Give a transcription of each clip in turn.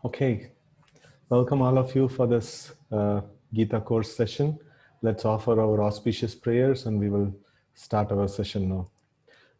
Okay, welcome all of you for this Gita course session. Let's offer our auspicious prayers and we will start our session now.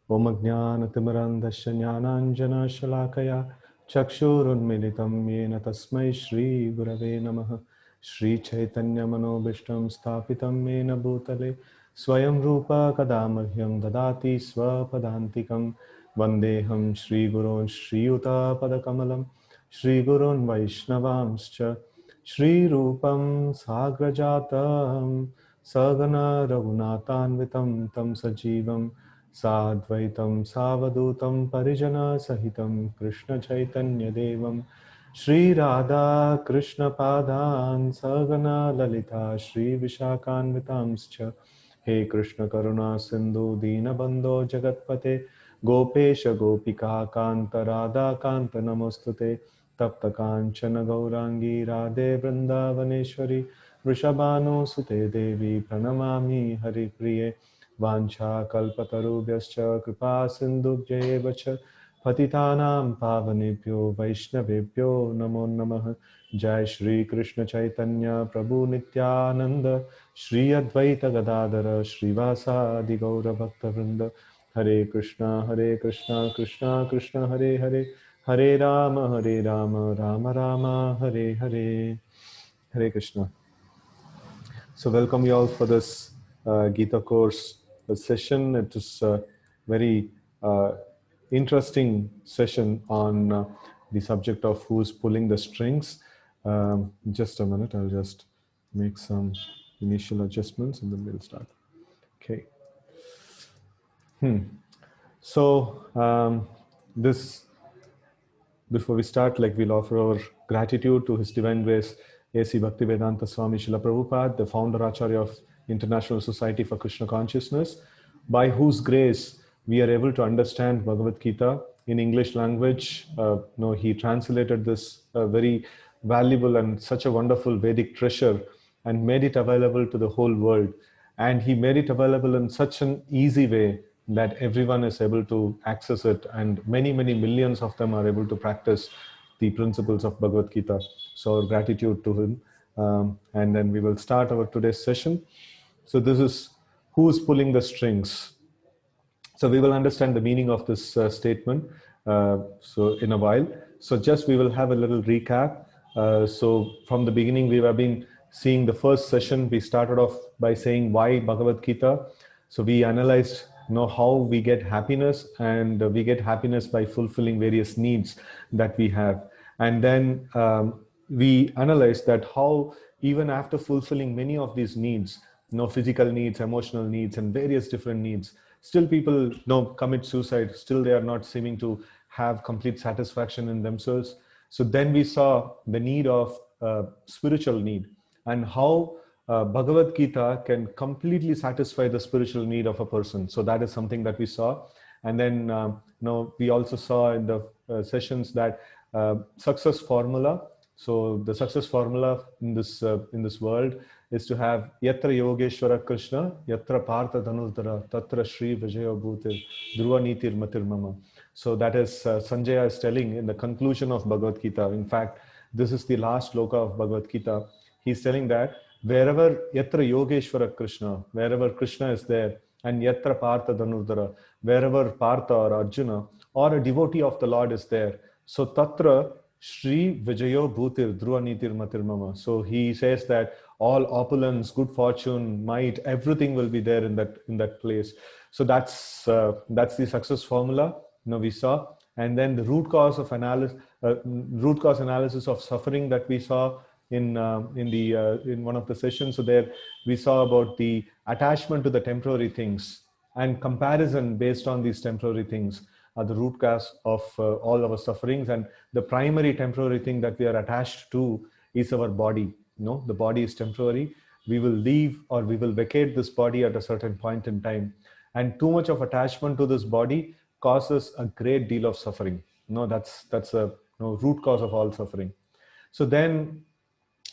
Om Ajnanatimirandasya Jnananjana Shalakaya Chakshurunmilitam Yena Tasmai Shri Gurave Namaha Shri Chaitanya Manobishtam Sthapitam Yena Bhutale Swayam Rupa Kadamahyam Dadati Swapadantikam Vandeham Shri Gurun Shri Yuta Padakamalam Shri Gurun Vaishnavamscha Shri Rupam Sagrajatam Sagana Raghunatanvitam Tam Sajivam Sadvaitam Savadutam Parijana Sahitam Krishna Chaitanya Devam Shri Radha Krishna Padan Sagana Lalita Shri Vishakanvitamscha He Krishna Karuna Sindhu Dina Bandho Jagatpate Gopesha Gopika Kanta Radha Kanta Namostute Tapta Kanchana Gaurangi Radhe Vrindavaneshwari Vrishabhanu Sute Devi Pranamami Hari Priye Vancha kalpatarubhyascha kripa sindhubhyev cha patitanam pavanebhyo vaishnavebhyo namo namah. Jai Shri Krishna Chaitanya Prabhu Nityananda Shri Advaita Gadadara Srivasa Adi Gaura Bhakta Vrinda. Hare Krishna Krishna Krishna Hare Hare Hare Rama Rama Rama Hare Hare. Hare Krishna. So welcome you all for this Gita course session. It is a very interesting session on the subject of who's pulling the strings. Just a minute, I'll just make some initial adjustments and then we'll start. Okay. So this before we start, we'll offer our gratitude to His Divine Grace, A.C. Bhaktivedanta Swami Srila Prabhupada, the founder Acharya of International Society for Krishna Consciousness, by whose grace we are able to understand Bhagavad Gita in English language. He translated this very valuable and such a wonderful Vedic treasure and made it available to the whole world. And he made it available in such an easy way that everyone is able to access it, and many millions of them are able to practice the principles of Bhagavad Gita. So our gratitude to him. And then we will start our today's session. So this is who's pulling the strings. So we will understand the meaning of this statement so in a while. So just we will have a little recap. So from the beginning we have been seeing the first session. We started off by saying why Bhagavad Gita. So we analyzed how we get happiness, and we get happiness by fulfilling various needs that we have. And then we analyzed that how even after fulfilling many of these needs, physical needs, emotional needs, and various different needs, still people commit suicide. Still they are not seeming to have complete satisfaction in themselves. So then we saw the need of spiritual need, and how Bhagavad Gita can completely satisfy the spiritual need of a person. So that is something that we saw. And then we also saw in the sessions that success formula. So the success formula in this world is to have Yatra Yogeshwara Krishna, Yatra Partha Dhanurdhara, Tatra Shri Vijayo Bhutir, Dhruva Nitir Matir Mama. So that is Sanjaya is telling in the conclusion of Bhagavad Gita. In fact, this is the last sloka of Bhagavad Gita. He's telling that wherever Yatra Yogeshwara Krishna, wherever Krishna is there, and Yatra Partha Dhanurdhara, wherever Partha or Arjuna or a devotee of the Lord is there, so Tatra Shri Vijayo Bhutir Dhruva Nitir Matir Mama. So he says that all opulence, good fortune, might, everything will be there in that place. So that's the success formula we saw. And then the root cause analysis of suffering that we saw in one of the sessions. So there we saw about the attachment to the temporary things, and comparison based on these temporary things are the root cause of all our sufferings. And the primary temporary thing that we are attached to is our body. The body is temporary. We will leave, or we will vacate this body at a certain point in time. And too much of attachment to this body causes a great deal of suffering. That's a root cause of all suffering. So then,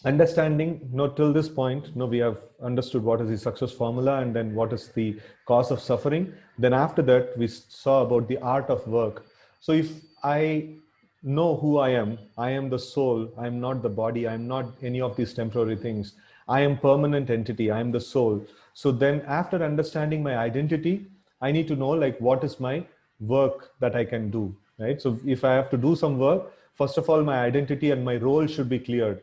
understanding till this point, we have understood what is the success formula and then what is the cause of suffering. Then after that we saw about the art of work. So if I know who I am. I am the soul. I am not the body. I am not any of these temporary things. I am permanent entity. I am the soul. So then after understanding my identity, I need to know like what is my work that I can do, right? So if I have to do some work, first of all, my identity and my role should be cleared.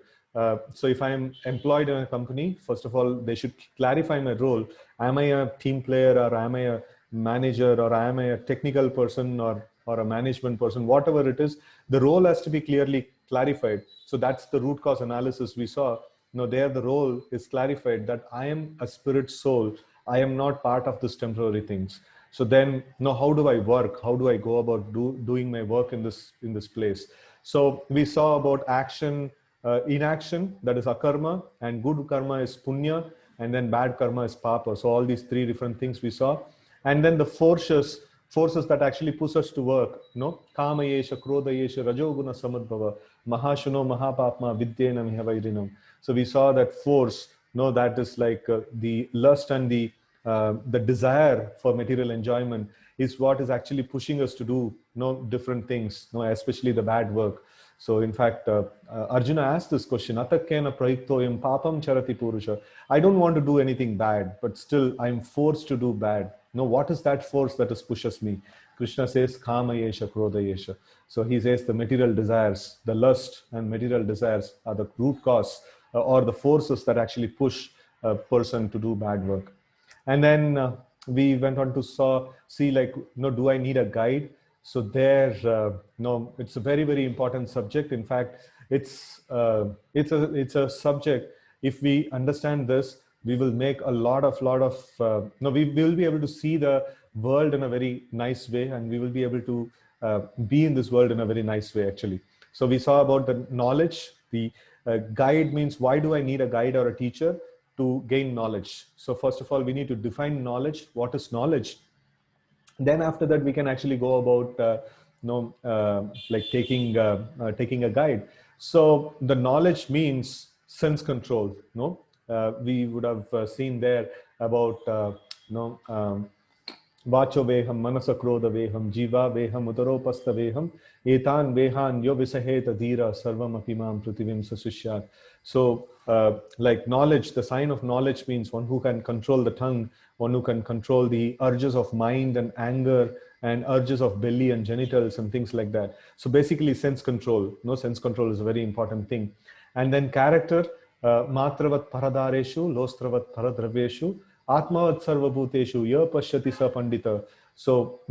So if I'm employed in a company, first of all, they should clarify my role. Am I a team player, or am I a manager, or am I a technical person, or a management person? Whatever it is, the role has to be clearly clarified. So that's the root cause analysis we saw. There the role is clarified that I am a spirit soul. I am not part of this temporary things. So then, how do I work? How do I go about doing my work in this place? So we saw about action, inaction, that is akarma, and good karma is punya, and then bad karma is papa. So all these three different things we saw. And then the forces that actually push us to work, kama yesha, krodha yesha, rajoguna samadbhava, mahashuno mahapapma vidyena mihavairinam. So we saw that force, that is like the lust and the desire for material enjoyment is what is actually pushing us to do different things, especially the bad work. So in fact, Arjuna asked this question, Atakkena prayuktoyam papam charati purusha. I don't want to do anything bad, but still I'm forced to do bad. What is that force that is pushes me? Krishna says, kama yesha, krodha yesha. So he says the material desires, the lust and material desires are the root cause or the forces that actually push a person to do bad work. And then we went on to see like, do I need a guide? So there, it's a very, very important subject. In fact, it's a subject. If we understand this, we will make a lot of we will be able to see the world in a very nice way, and we will be able to be in this world in a very nice way, actually. So we saw about the knowledge. The guide means, why do I need a guide or a teacher? To gain knowledge. So first of all, we need to define knowledge. What is knowledge? Then after that, we can actually go about like taking a guide. So the knowledge means sense control. We would have seen there about वाचो वेहम मनस क्रोध वेहम जीवा वेहम उदरोपस्थ वेहम एतान वेहान यो विसहेत धीरा सर्वम अपीमाम पृथिवीम ससुष्यात. So like knowledge, the sign of knowledge means one who can control the tongue, one who can control the urges of mind and anger and urges of belly and genitals and things like that. So basically sense control. Sense control is a very important thing. And then character, matravat paradareshu, lostravat paradraveshu, Atmavat sarvabhuteshu, ya pashyati sa pandita. So,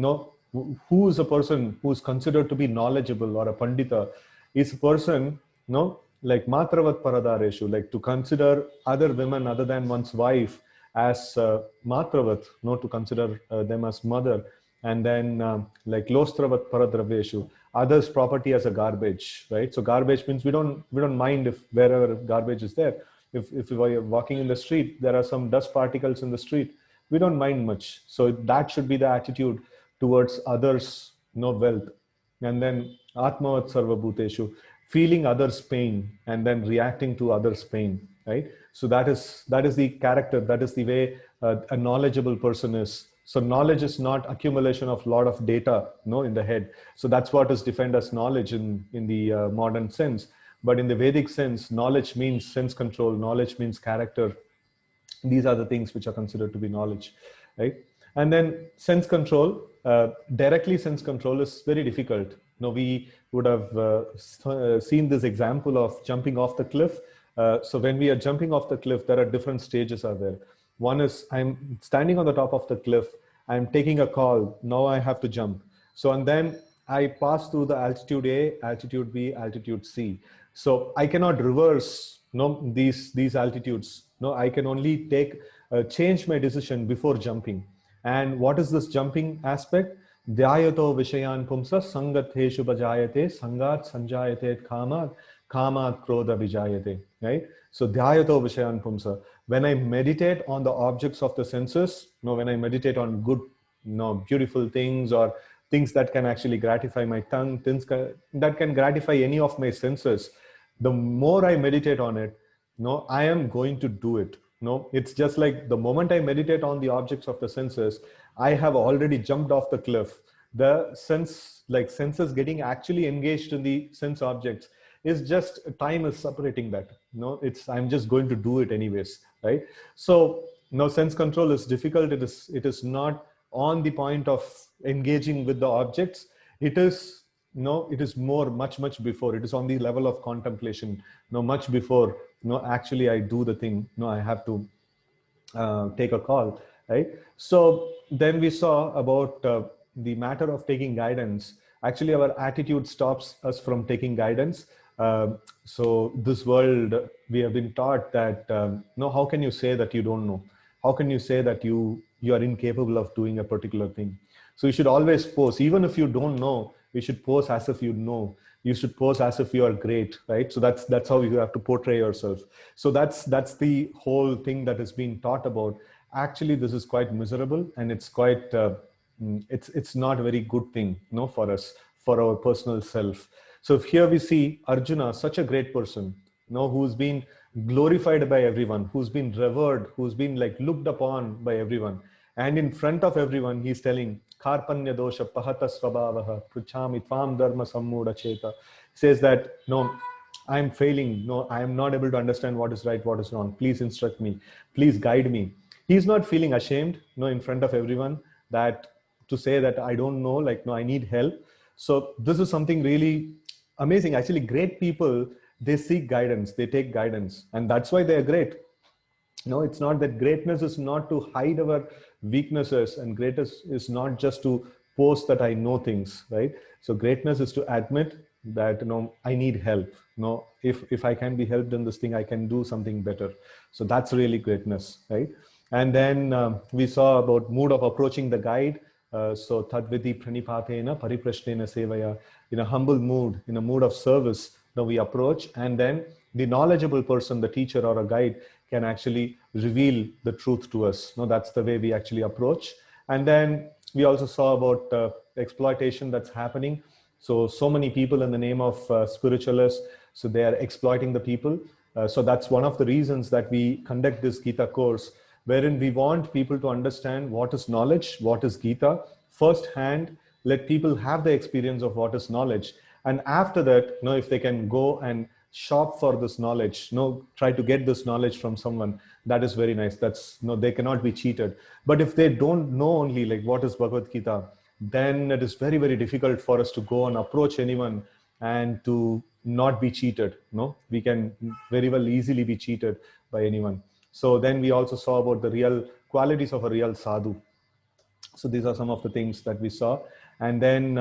who is a person who is considered to be knowledgeable or a pandita is a person, like matravat paradareshu, like to consider other women other than one's wife as matravat, to consider them as mother. And then like lostravat paradraveshu, others' property as a garbage, right? So garbage means we don't mind if wherever garbage is there. If we are walking in the street, there are some dust particles in the street, we don't mind much. So that should be the attitude towards others, wealth. And then Atmavat Sarvabhuteshu, feeling others' pain and then reacting to others' pain, right? So that is the character, that is the way a knowledgeable person is. So knowledge is not accumulation of lot of data, in the head. So that's what is defined as knowledge in the modern sense. But in the Vedic sense, knowledge means sense control, knowledge means character. These are the things which are considered to be knowledge, right? And then sense control, directly sense control is very difficult. We would have seen this example of jumping off the cliff. So when we are jumping off the cliff, there are different stages are there. One is I'm standing on the top of the cliff, I'm taking a call, now I have to jump. So, and then I pass through the altitude A, altitude B, altitude C. So I cannot reverse these altitudes. I can only change my decision before jumping. And what is this jumping aspect? Dhyayato vishayan pumsa sangatheshu bhajayate sangat sanjayate kamat krodha vijayate. Right? So dhyayato vishayan pumsa. When I meditate on the objects of the senses, when I meditate on good, beautiful things or things that can actually gratify my tongue, things that can gratify any of my senses, the more I meditate on it, I am going to do it. It's just like the moment I meditate on the objects of the senses, I have already jumped off the cliff. the senses getting actually engaged in the sense objects is just time is separating that. It's I'm just going to do it anyways, right? So now sense control is difficult. It is not on the point of engaging with the objects. It is it is more much before. It is on the level of contemplation, much before actually I do the thing. I have to take a call, right? So then we saw about the matter of taking guidance. Actually, our attitude stops us from taking guidance. So this world, we have been taught that no, how can you say that you don't know? How can you say that you are incapable of doing a particular thing? So you should always pose, even if you don't know. You should pose as if you know. You should pose as if you are great, right? So that's how you have to portray yourself. So that's the whole thing that is being taught about. Actually, this is quite miserable, and it's quite it's not a very good thing, for us, for our personal self. So if here we see Arjuna, such a great person, who's been glorified by everyone, who's been revered, who's been like looked upon by everyone, and in front of everyone, he's telling, Karpanya dosha pahata svabhavaha pruchami tvam dharma sammuda cheta. Says that, no, I'm failing. No, I am not able to understand what is right, what is wrong. Please instruct me. Please guide me. He's not feeling ashamed, in front of everyone, that to say that I don't know, like, no, I need help. So this is something really amazing. Actually, great people, they seek guidance, they take guidance, and that's why they are great. No, it's not that greatness is not to hide our weaknesses, and greatness is not just to post that I know things, right? So greatness is to admit that I need help. If I can be helped in this thing, I can do something better. So that's really greatness, right? And then we saw about mood of approaching the guide. So tadviti pranipatena pariprashnena sevaya, in a humble mood, in a mood of service, now we approach, and then the knowledgeable person, the teacher or a guide, can actually reveal the truth to us. That's the way we actually approach. And then we also saw about exploitation that's happening. So many people in the name of spiritualists, so they are exploiting the people. So that's one of the reasons that we conduct this Gita course, wherein we want people to understand what is knowledge, what is Gita, firsthand. Let people have the experience of what is knowledge. And after that, if they can go and shop for this knowledge, try to get this knowledge from someone, that is very nice. That's they cannot be cheated. But if they don't know only like what is Bhagavad Gita, then it is very, very difficult for us to go and approach anyone and to not be cheated. We can very well easily be cheated by anyone. So then we also saw about the real qualities of a real sadhu. So these are some of the things that we saw. And then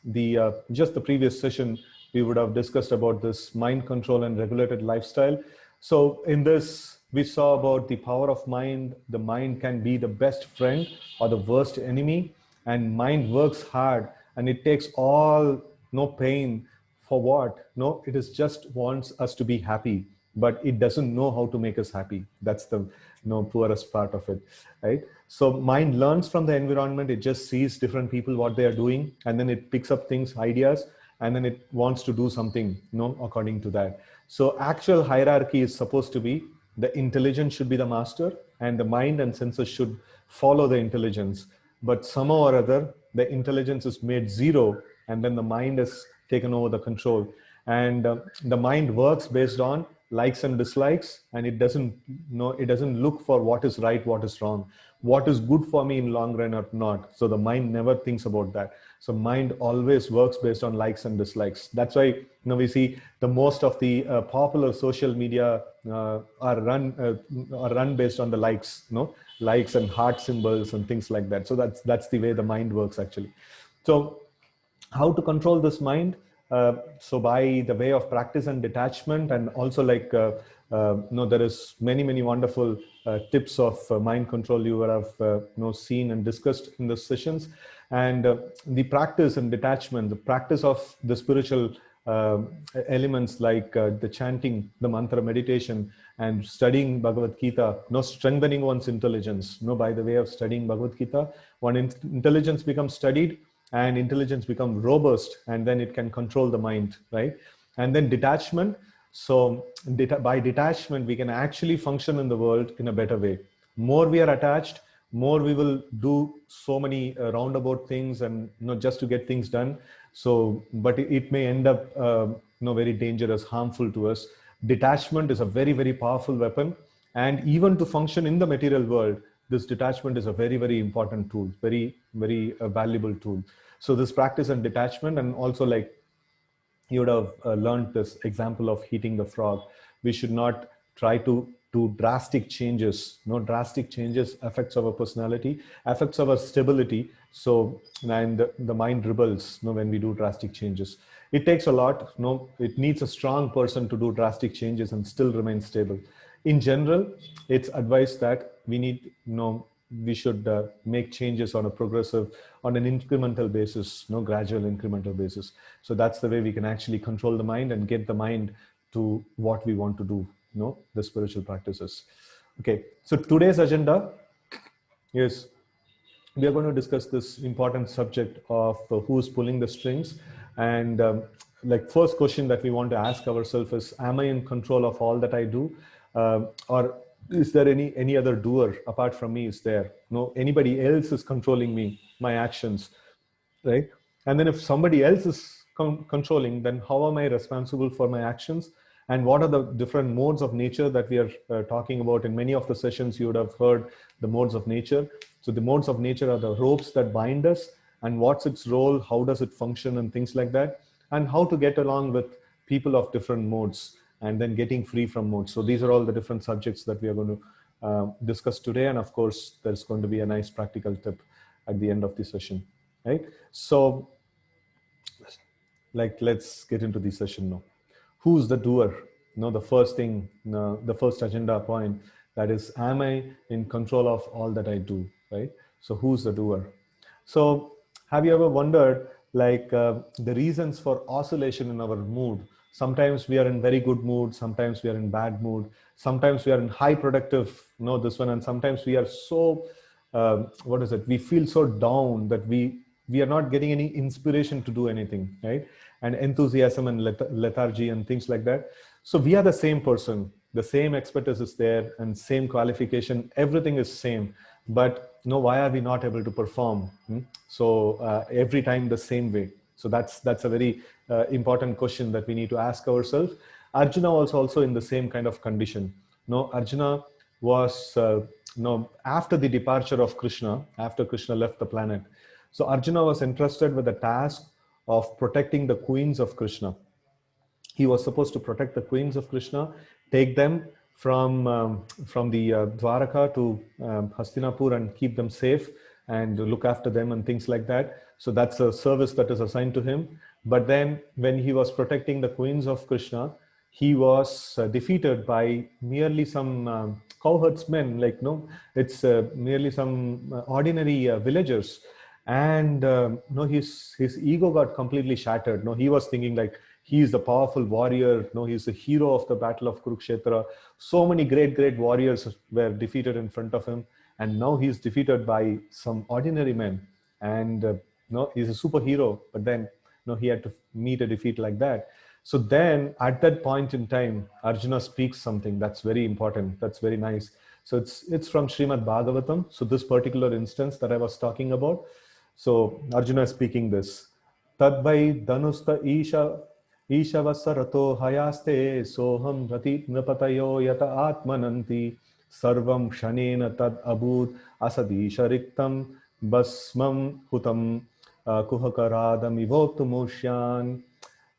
the just the previous session, we would have discussed about this mind control and regulated lifestyle. So in this, we saw about the power of mind. The mind can be the best friend or the worst enemy. And mind works hard, and it takes all no pain for what? No, it is just wants us to be happy, but it doesn't know how to make us happy. That's the poorest part of it, right? So mind learns from the environment. It just sees different people, what they are doing, and then it picks up things, ideas, and then it wants to do something, according to that. So actual hierarchy is supposed to be the intelligence should be the master, and the mind and senses should follow the intelligence. But somehow or other, the intelligence is made zero, and then the mind is taken over the control. And the mind works based on likes and dislikes, and it doesn't look for what is right, what is wrong, what is good for me in long run or not. So the mind never thinks about that. So mind always works based on likes and dislikes. That's why we see the most of the popular social media are run based on the likes, likes and heart symbols and things like that. So that's the way the mind works actually. So how to control this mind? So by the way of practice and detachment, and also like there is many wonderful tips of mind control you would have seen and discussed in the sessions. And the practice and detachment, the practice of the spiritual elements like the chanting, the mantra meditation, and studying Bhagavad Gita, strengthening one's intelligence. By the way of studying Bhagavad Gita, intelligence becomes studied, and intelligence becomes robust, and then it can control the mind, right? And then detachment. So by detachment, we can actually function in the world in a better way. More we are attached, more we will do so many roundabout things and just to get things done. So, but it may end up very dangerous, harmful to us. Detachment is a very, very powerful weapon, and even to function in the material world, this detachment is a very, very important tool, very, very valuable tool. So this practice and detachment, and also like you would have learned this example of heating the frog. We should not try to do drastic changes. No drastic changes affects our personality, affects our stability. So, and the mind rebels when we do drastic changes. It takes a lot. It needs a strong person to do drastic changes and still remain stable. In general, it's advised that we should make changes on a progressive, on an incremental basis, gradual incremental basis. So that's the way we can actually control the mind and get the mind to what we want to do, the spiritual practices. Okay, so today's agenda is we are going to discuss this important subject of who's pulling the strings. And like first question that we want to ask ourselves is, am I in control of all that I do? Or is there any other doer apart from me? Is there anybody else is controlling me, my actions, right? And then if somebody else is controlling, then how am I responsible for my actions? And what are the different modes of nature that we are talking about? In many of the sessions, you would have heard the modes of nature. So the modes of nature are the ropes that bind us, and what's its role, how does it function, and things like that, and how to get along with people of different modes, and then getting free from modes. So these are all the different subjects that we are going to discuss today. And of course, there's going to be a nice practical tip at the end of the session, right? So let's get into the session now. Who's the doer? The first thing, the first agenda point, that is, am I in control of all that I do, right? So who's the doer? So have you ever wondered the reasons for oscillation in our mood? Sometimes we are in very good mood, sometimes we are in bad mood, sometimes we are in high productive, this one, and sometimes we are so what is it, we feel so down that we are not getting any inspiration to do anything, right? And enthusiasm and lethargy and things like that. So we are the same person, the same expertise is there, and same qualification, everything is same, but why are we not able to perform? So every time the same way. So that's a very important question that we need to ask ourselves. Arjuna was also in the same kind of condition. Arjuna was after the departure of Krishna, after Krishna left the planet. So Arjuna was entrusted with the task of protecting the queens of Krishna. He was supposed to protect the queens of Krishna, take them from the Dwaraka to Hastinapur and keep them safe and look after them and things like that. So that's a service that is assigned to him. But then when he was protecting the queens of Krishna, he was defeated by merely some cowherdsmen, it's merely some ordinary villagers. And no, his ego got completely shattered. No, he was thinking like he is the powerful warrior. No, he's the hero of the battle of Kurukshetra. So many great warriors were defeated in front of him, and now he's defeated by some ordinary men. And no, he's a superhero, but then no, he had to meet a defeat like that. So then at that point in time, Arjuna speaks something that's very important. That's very nice. So it's from Srimad Bhagavatam. So this particular instance that I was talking about. So Arjuna is speaking this. Tadvai dhanusta Ishavasarato hayaste soham rati nrapatayo yata atmananti sarvam shanena tad abud asadisha riktam basmam hutam kuhakaradam ivotumushyan.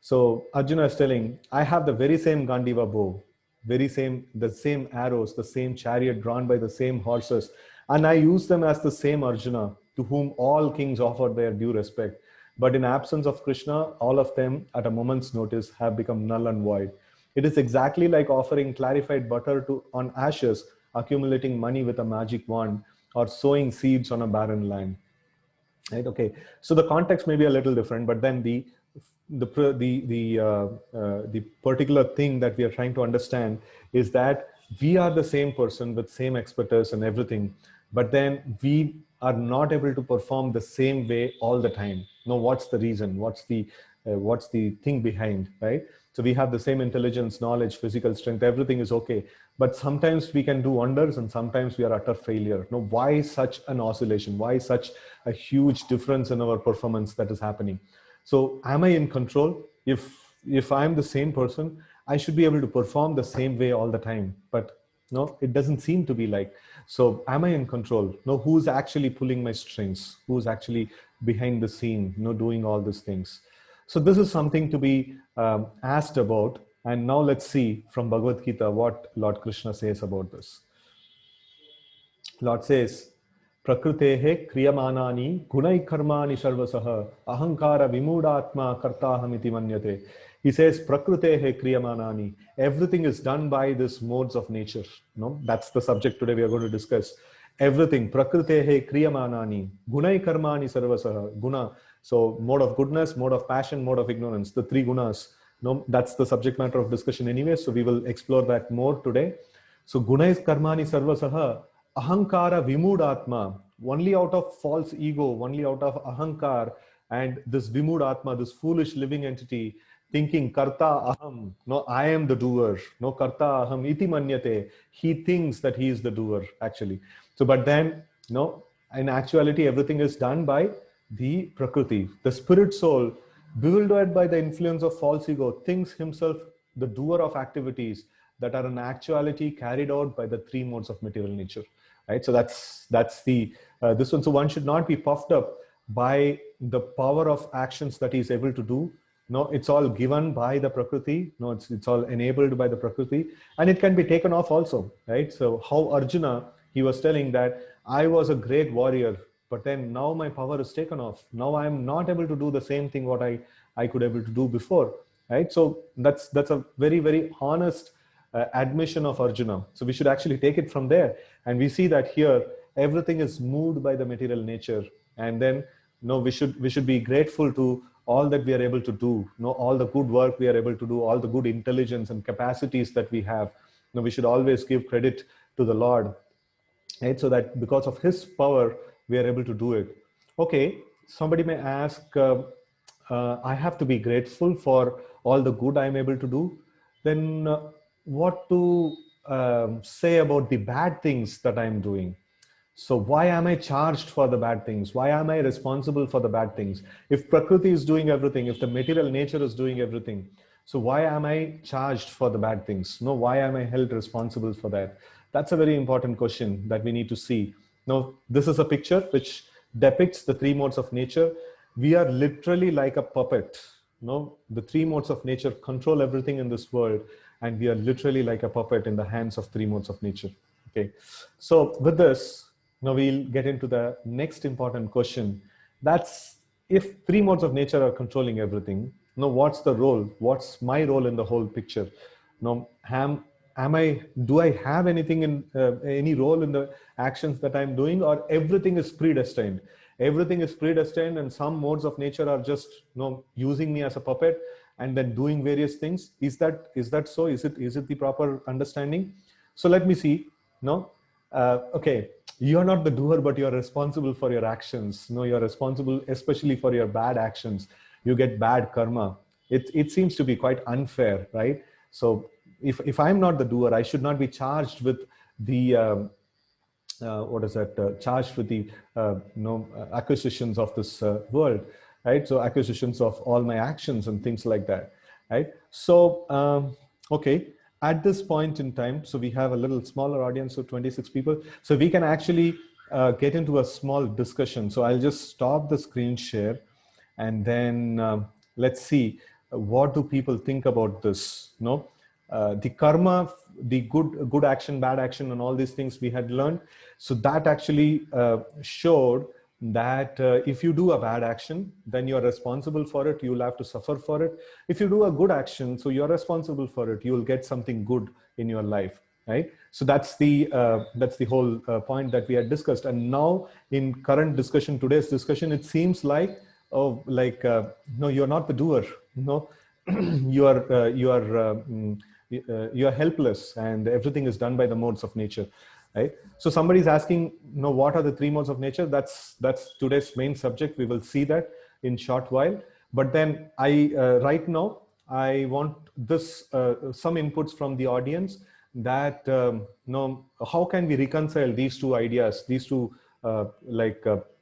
So Arjuna is telling, I have the very same Gandiva bow, the same arrows, the same chariot drawn by the same horses, and I use them as the same Arjuna, to whom all kings offer their due respect. But in absence of Krishna, all of them at a moment's notice have become null and void. It is exactly like offering clarified butter on ashes, accumulating money with a magic wand, or sowing seeds on a barren land. Right? Okay. So the context may be a little different, but then the particular thing that we are trying to understand is that we are the same person with same expertise and everything, but then we are not able to perform the same way all the time. Now, what's the reason? What's the thing behind, right? So we have the same intelligence, knowledge, physical strength, everything is okay. But sometimes we can do wonders and sometimes we are utter failure. Now, why such an oscillation? Why such a huge difference in our performance that is happening? So am I in control? If I'm the same person, I should be able to perform the same way all the time. But no, it doesn't seem to be like. So am I in control? No, who's actually pulling my strings? Who's actually behind the scene, doing all these things? So this is something to be asked about. And now let's see from Bhagavad Gita what Lord Krishna says about this. Lord says, Prakrutehe kriyamanani gunai karmani sarvasaha ahankara vimudatma kartaham iti manyate. He says, Prakrutehe kriyamanani. Everything is done by these modes of nature. No, that's the subject today we are going to discuss. Everything. Prakrutehe kriyamanani gunai karmani sarvasaha. Guna. So mode of goodness, mode of passion, mode of ignorance. The three gunas. No, that's the subject matter of discussion anyway. So we will explore that more today. So gunai karmani sarvasaha. Ahankara vimudatma, only out of false ego, only out of ahankar and this vimudatma, this foolish living entity, thinking karta aham, no, I am the doer, no, karta aham iti manyate, he thinks that he is the doer actually. So, but then, no, in actuality, everything is done by the prakriti. The spirit soul, bewildered by the influence of false ego, thinks himself the doer of activities that are in actuality carried out by the three modes of material nature. Right, so that's the this one. So one should not be puffed up by the power of actions that he is able to do. No, it's all given by the prakriti. No, it's all enabled by the prakriti, and it can be taken off also. Right. So how Arjuna, he was telling that I was a great warrior, but then now my power is taken off. Now I am not able to do the same thing what I could able to do before. Right. So that's a very, very honest admission of Arjuna. So we should actually take it from there. And we see that here, everything is moved by the material nature. And then, we should be grateful to all that we are able to do, all the good work we are able to do, all the good intelligence and capacities that we have. We should always give credit to the Lord, right? So that because of his power, we are able to do it. Okay, somebody may ask, I have to be grateful for all the good I'm able to do. Then what to say about the bad things that I'm doing? So why am I charged for the bad things? Why am I responsible for the bad things? If Prakriti is doing everything, if the material nature is doing everything, so why am I charged for the bad things? No, why am I held responsible for that? That's a very important question that we need to see. Now, this is a picture which depicts the three modes of nature. We are literally like a puppet. The three modes of nature control everything in this world, and we are literally like a puppet in the hands of three modes of nature. Okay, so with this, now we'll get into the next important question. That's if three modes of nature are controlling everything, what's the role? What's my role in the whole picture? Do I have anything in any role in the actions that I'm doing, or everything is predestined? Everything is predestined, and some modes of nature are just using me as a puppet and then doing various things. Is that so? Is it the proper understanding? So let me see. Okay, you're not the doer, but you're responsible for your actions. You're responsible especially for your bad actions. You get bad karma. It seems to be quite unfair, right? So if I'm not the doer, I should not be charged with the charged with the acquisitions of this world, right? So acquisitions of all my actions and things like that, right? So okay, at this point in time, so we have a little smaller audience of 26 people, so we can actually get into a small discussion. So I'll just stop the screen share, and then let's see what do people think about this. The karma, the good action, bad action, and all these things we had learned. So that actually showed that if you do a bad action, then you're responsible for it. You'll have to suffer for it. If you do a good action, so you're responsible for it. You'll get something good in your life, right? So that's the whole point that we had discussed. And now in current discussion, today's discussion, it seems like, no, you're not the doer. You are helpless, and everything is done by the modes of nature, right? So somebody's asking, what are the three modes of nature? That's today's main subject. We will see that in short while. But then right now, I want this some inputs from the audience that how can we reconcile these two ideas, these two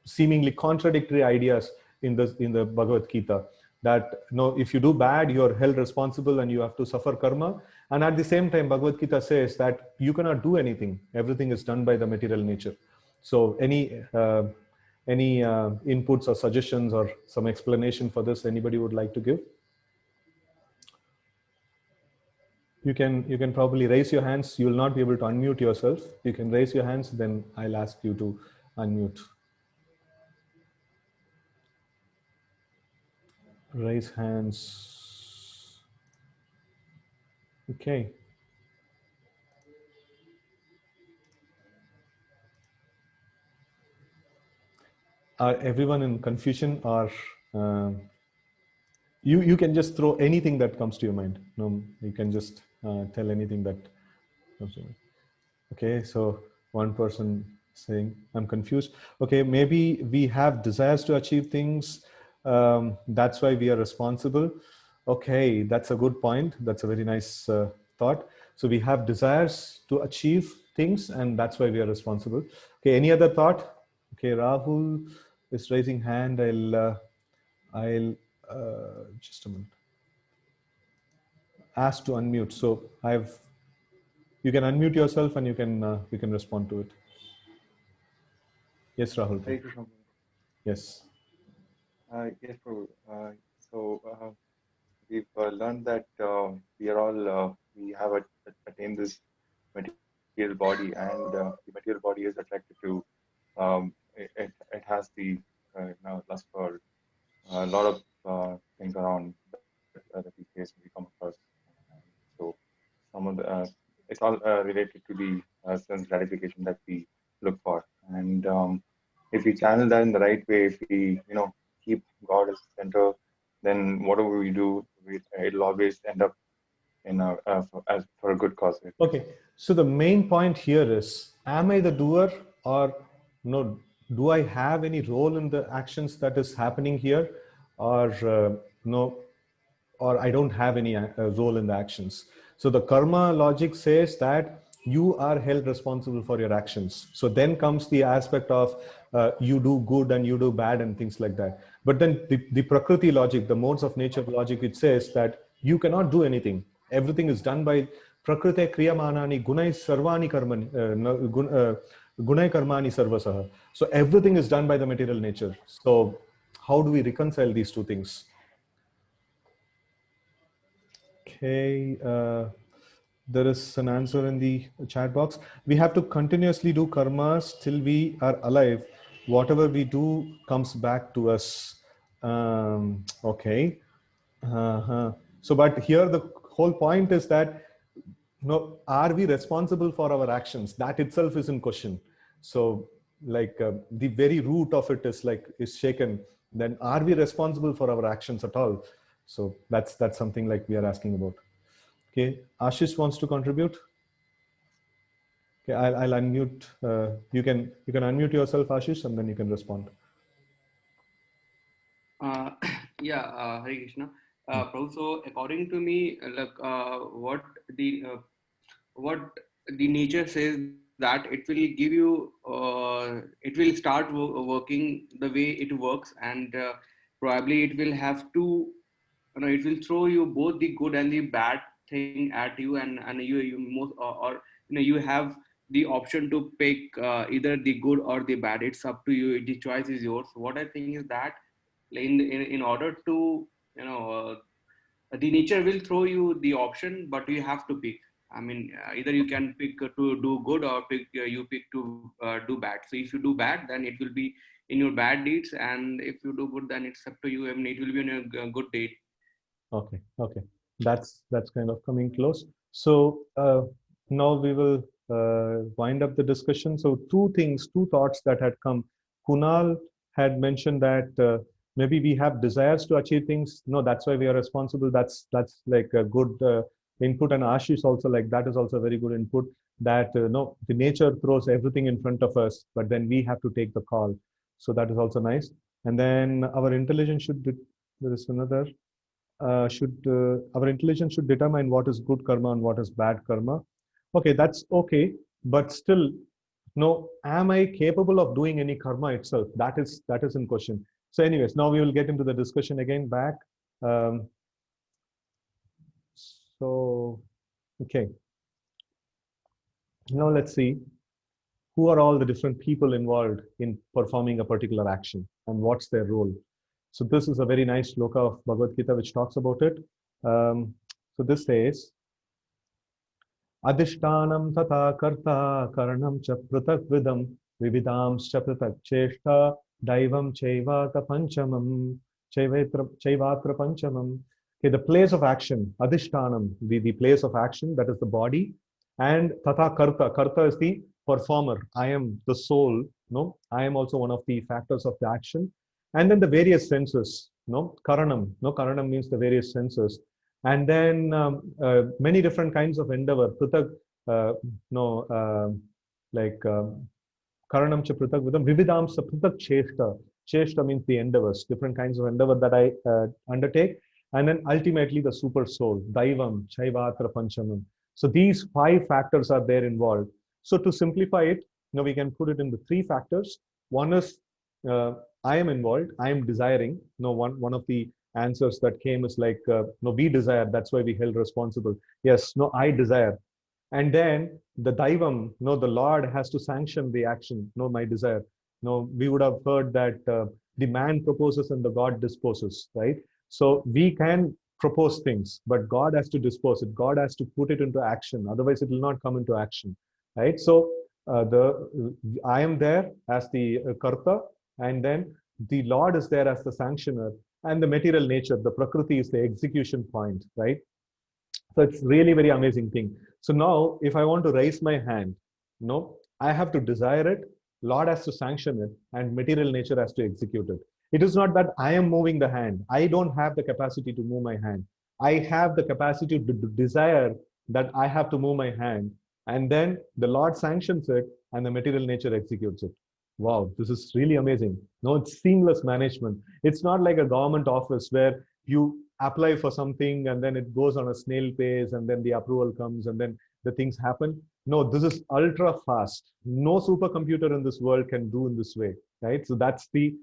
seemingly contradictory ideas in the Bhagavad Gita, that if you do bad, you're held responsible and you have to suffer karma, and at the same time Bhagavad Gita says that you cannot do anything, everything is done by the material nature. So any inputs or suggestions or some explanation for this anybody would like to give? You can probably raise your hands. You will not be able to unmute yourself. You can raise your hands, then I'll ask you to unmute. Raise hands. Okay. Are everyone in confusion, or you can just throw anything that comes to your mind? No, you can just tell anything that comes to your mind. Okay, so one person saying, I'm confused. Okay, maybe we have desires to achieve things. That's why we are responsible. Okay, that's a good point. That's a very nice thought. So we have desires to achieve things, and that's why we are responsible. Okay, any other thought? Okay, Rahul is raising hand. I'll just a minute. Ask to unmute. So you can unmute yourself and you can respond to it. Yes, Rahul. Yes. Yes, Prabhu. So we've learned that we are all we have attained this material body, and the material body is attracted to it has the lust for a lot of things around that we face when we come across. And so some of the it's all related to the sense gratification that we look for, and if we channel that in the right way, if we keep God as the center, then whatever we do, it'll always end up in for a good cause. Okay. So the main point here is, am I the doer, or no? Do I have any role in the actions that is happening here, or no? Or I don't have any role in the actions. So the karma logic says that you are held responsible for your actions. So then comes the aspect of you do good and you do bad and things like that. But then the Prakriti logic, the modes of nature logic, it says that you cannot do anything. Everything is done by Prakriti kriyamanani gunai sarvani karmani gunai karmani sarvasaha. So everything is done by the material nature. So how do we reconcile these two things? Okay, there is an answer in the chat box. We have to continuously do karmas till we are alive. Whatever we do comes back to us. Okay. So, but here the whole point is that, are we responsible for our actions? That itself is in question. So, the very root of it is shaken. Then, are we responsible for our actions at all? So that's something like we are asking about. Okay, Ashish wants to contribute. Okay, I'll unmute. You can unmute yourself, Ashish, and then you can respond. Hare Krishna. Prabhu, so according to me, what the nature says, that it will give you, it will start working the way it works, and probably it will have to, it will throw you both the good and the bad thing at you, and you most or you have the option to pick either the good or the bad. It's up to you. The choice is yours. What I think is that in order to, the nature will throw you the option, but you have to pick. I mean, either you can pick to do good, or you pick to do bad. So if you do bad, then it will be in your bad deeds, and if you do good, then it's up to you. I mean, it will be in a good deed. Okay, that's kind of coming close. So now we will wind up the discussion. So two thoughts that had come. Kunal had mentioned that maybe we have desires to achieve things. No, that's why we are responsible. That's like a good input. And Ashish also, like, that is also a very good input. That no, the nature throws everything in front of us, but then we have to take the call. So that is also nice. And then our intelligence should. There is another. our intelligence should determine what is good karma and what is bad karma. Okay, that's okay, but still, no, am I capable of doing any karma itself? That is in question. So, anyways, now we will get into the discussion again back. Um, so, okay, now let's see who are all the different people involved in performing a particular action and what's their role. So this is a very nice shloka of Bhagavad Gita which talks about it. So this says, Adhishtanam tata karta karanam cha pratak vidam vividam cha pratak cheshta daivam chaivata panchamam chaivatra panchamam. Okay, the place of action, Adhishtanam, the place of action, that is the body, and tata karta. Karta is the performer. I am the soul. No, I am also one of the factors of the action. And then the various senses. No, karanam. No, karanam means the various senses. And then many different kinds of endeavor. Pruthak, no, like karanam cha pruthak vidam vividam sa pruthak cheshta. Cheshta means the endeavors, different kinds of endeavor that I undertake. And then ultimately the super soul, daivam, chaivatra panchamam. So these five factors are there involved. So to simplify it, we can put it into three factors. One is I am involved, I am desiring. One of the answers that came is like, no, we desire, that's why we held responsible. Yes, no, I desire. And then the daivam, no, the Lord has to sanction the action, no, my desire. No, we would have heard that the man proposes and the God disposes, right? So we can propose things, but God has to dispose it. God has to put it into action. Otherwise, it will not come into action, right? So the I am there as the karta, and then the Lord is there as the sanctioner, and the material nature, the prakriti, is the execution point, right? So it's really very amazing thing. So now, if I want to raise my hand, no, I have to desire it. Lord has to sanction it, and material nature has to execute it. It is not that I am moving the hand. I don't have the capacity to move my hand. I have the capacity to desire that I have to move my hand, and then the Lord sanctions it, and the material nature executes it. Wow, this is really amazing. No, it's seamless management. It's not like a government office where you apply for something and then it goes on a snail pace and then the approval comes and then the things happen. No, this is ultra fast. No supercomputer in this world can do in this way, right? So that's the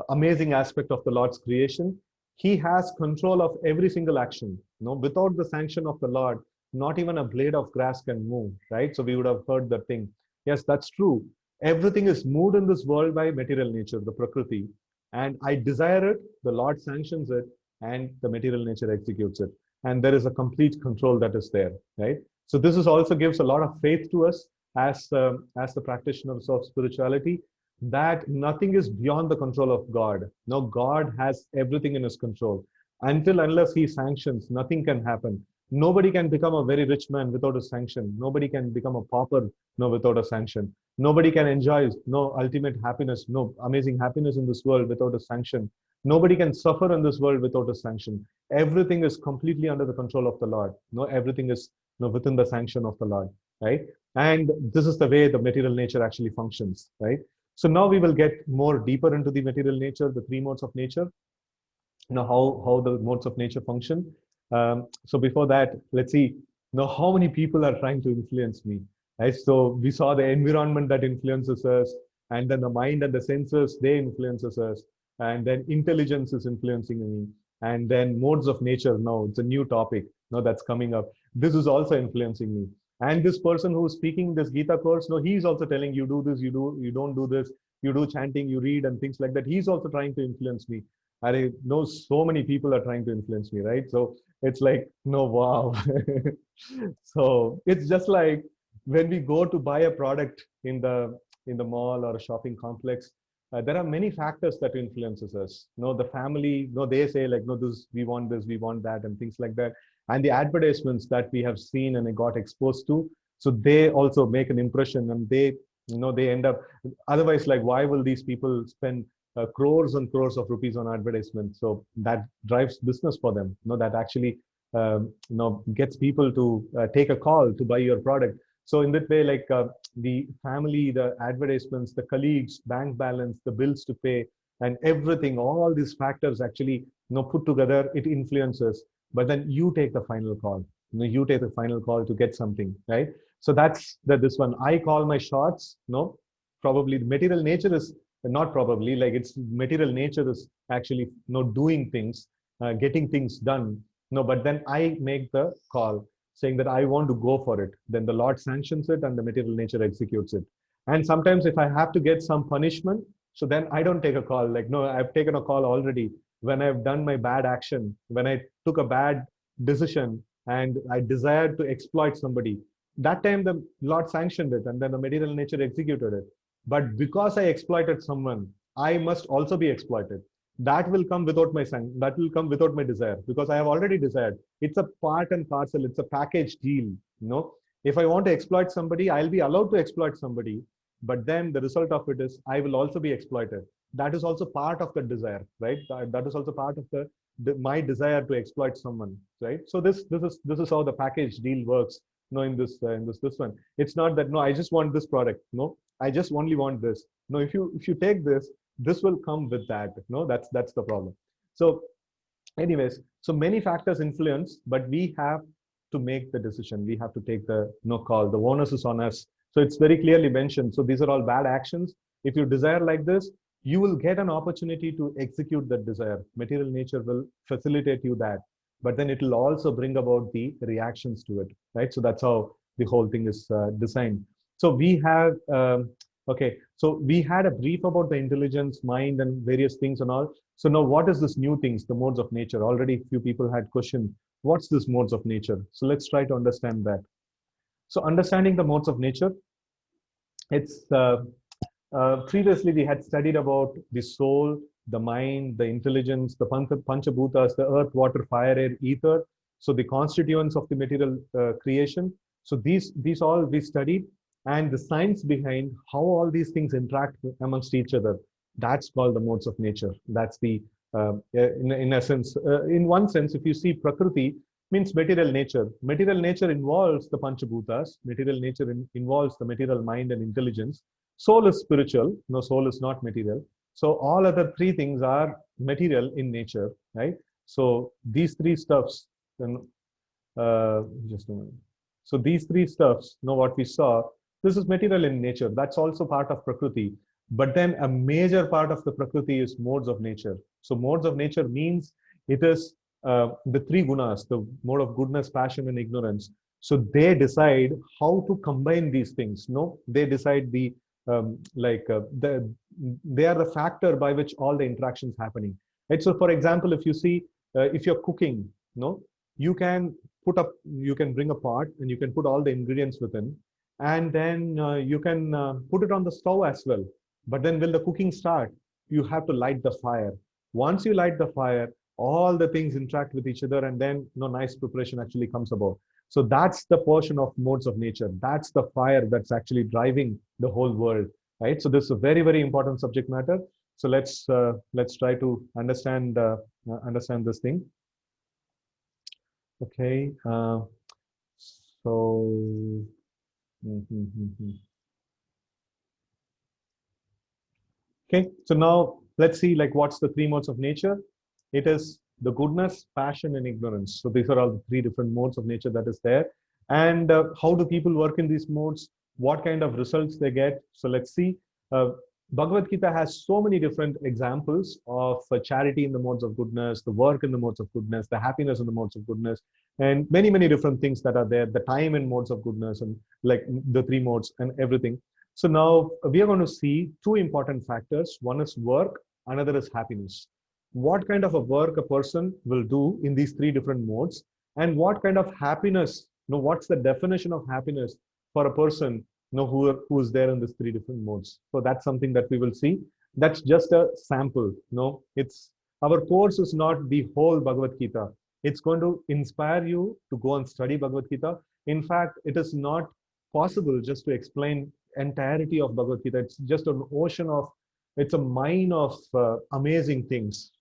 amazing aspect of the Lord's creation. He has control of every single action. Without the sanction of the Lord, not even a blade of grass can move, right? So we would have heard that thing. Yes, that's true. Everything is moved in this world by material nature, the prakriti, and I desire it, the Lord sanctions it, and the material nature executes it. And there is a complete control that is there, right? So this is also gives a lot of faith to us as the practitioners of spirituality, that nothing is beyond the control of God. No, God has everything in his control. Until unless he sanctions, nothing can happen. Nobody can become a very rich man without a sanction. Nobody can become a pauper, no, without a sanction. Nobody can enjoy no ultimate happiness, no amazing happiness in this world without a sanction. Nobody can suffer in this world without a sanction. Everything is completely under the control of the Lord. No, everything is within the sanction of the Lord, right? And this is the way the material nature actually functions, right? So now we will get more deeper into the material nature, the three modes of nature, how the modes of nature function. So before that, let's see how many people are trying to influence me, right? So we saw the environment that influences us, and then the mind and the senses, they influences us, and then intelligence is influencing me, and then modes of nature. Now it's a new topic now that's coming up. This is also influencing me, and this person who's speaking this Gita course, he's also telling you do this, you don't do this, you do chanting, you read and things like that. He's also trying to influence me. I know so many people are trying to influence me, right? So it's like, no, wow. So it's just like when we go to buy a product in the mall or a shopping complex, there are many factors that influences us. The family, they say like, no, this, we want that, and things like that. And the advertisements that we have seen and got exposed to, so they also make an impression, and they end up. Otherwise, like, why will these people spend crores and crores of rupees on advertisement? So that drives business for them. That actually gets people to take a call to buy your product. So in that way, like the family, the advertisements, the colleagues, bank balance, the bills to pay, and everything, all these factors actually put together, it influences. but then you take the final call. You take the final call to get something, right? So that's this one. I call my shots. No, probably the material nature is not probably, like, it's material nature is actually doing things, getting things done. No, but then I make the call saying that I want to go for it. Then the Lord sanctions it and the material nature executes it. And sometimes if I have to get some punishment, so then I don't take a call. Like, no, I've taken a call already when I've done my bad action, when I took a bad decision and I desired to exploit somebody. That time the Lord sanctioned it and then the material nature executed it. But because I exploited someone, I must also be exploited. That will come without my that will come without my desire, because I have already desired. It's a part and parcel, it's a package deal. If I want to exploit somebody, I'll be allowed to exploit somebody, but then the result of it is I will also be exploited. That is also part of the desire, right? That is also part of my desire to exploit someone, right? So this is how the package deal works. In this one, it's not that, no, I just want this product. No, I just only want this. No, if you take this, this will come with that. No, that's the problem. So anyways, so many factors influence, but we have to make the decision. We have to take the no call. The onus is on us. So it's very clearly mentioned. So these are all bad actions. If you desire like this, you will get an opportunity to execute that desire. Material nature will facilitate you that, but then it will also bring about the reactions to it, right? So that's how the whole thing is designed. So we have okay, so we had a brief about the intelligence, mind, and various things and all. So now what is this new things, the modes of nature? Already few people had questioned, what's this modes of nature? So let's try to understand that. So understanding the modes of nature, it's previously we had studied about the soul, the mind, the intelligence, the panchabhutas, the earth, water, fire, air, ether. So the constituents of the material creation. So these all we studied, and the science behind how all these things interact amongst each other. That's called the modes of nature. That's the in essence, in one sense, if you see Prakriti means material nature. Material nature involves the panchabhutas. Material nature involves the material mind and intelligence. Soul is spiritual. No, soul is not material. So all other three things are material in nature, right? So these three stuffs, just a minute. So these three stuffs, what we saw, this is material in nature. That's also part of Prakriti. But then a major part of the Prakriti is modes of nature. So modes of nature means it is the three gunas, the mode of goodness, passion, and ignorance. So they decide how to combine these things. No, they decide they are the factor by which all the interactions happening. Right. So, for example, if you see, if you're cooking, you can you can bring a pot and you can put all the ingredients within, and then you can put it on the stove as well. But then, will the cooking start? You have to light the fire. Once you light the fire, all the things interact with each other, and then nice preparation actually comes about. So that's the portion of modes of nature. That's the fire that's actually driving the whole world, right? So this is a very, very important subject matter. So let's try to understand this thing. Okay. So. Okay, so now let's see, like, what's the three modes of nature. It is the goodness, passion, and ignorance. So these are all the three different modes of nature that is there. And how do people work in these modes? What kind of results they get? So let's see. Bhagavad Gita has so many different examples of charity in the modes of goodness, the work in the modes of goodness, the happiness in the modes of goodness, and many, many different things that are there, the time in modes of goodness, and like the three modes and everything. So now we are going to see two important factors. One is work, another is happiness. What kind of a work a person will do in these three different modes, and what kind of happiness, what's the definition of happiness for a person who is there in these three different modes. So that's something that we will see. That's just a sample. It's our course is not the whole Bhagavad Gita. It's going to inspire you to go and study Bhagavad Gita. In fact, it is not possible just to explain entirety of Bhagavad Gita. It's just an ocean of, it's a mine of amazing things.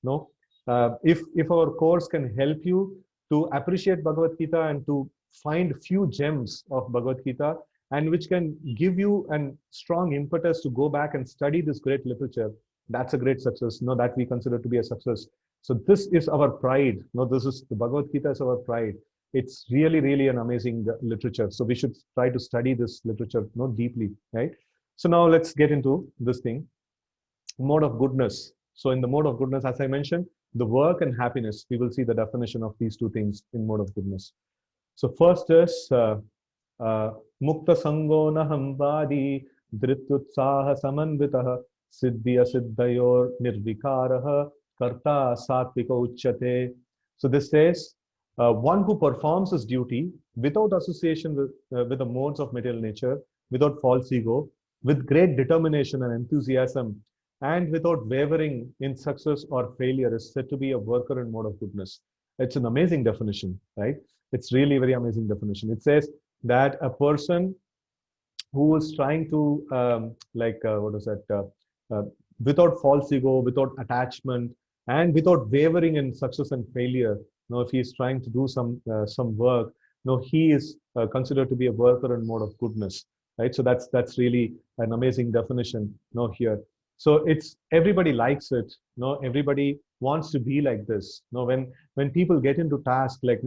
If our course can help you to appreciate Bhagavad Gita and to find few gems of Bhagavad Gita, and which can give you a strong impetus to go back and study this great literature, that's a great success. That we consider to be a success. So this is our pride. No, this is the Bhagavad Gita is our pride. It's really, really an amazing literature. So we should try to study this literature, deeply, right? So now let's get into this thing, mode of goodness. So in the mode of goodness, as I mentioned, the work and happiness, we will see the definition of these two things in mode of goodness. So first is Mukta Sango Nahambadi Dhrityutsaha Samanvitaha Siddhya Siddhayor Nirvikaraha Karta Satvika Uchyate. So this says, one who performs his duty without association with the modes of material nature, without false ego, with great determination and enthusiasm, and without wavering in success or failure is said to be a worker in mode of goodness. It's an amazing definition, right? It's really very amazing definition. It says that a person who is trying to what is that without false ego, without attachment, and without wavering in success and failure, if he is trying to do some work, he is considered to be a worker in mode of goodness, right? So that's really an amazing definition here. So it's everybody likes it, everybody wants to be like this. When people get into task, like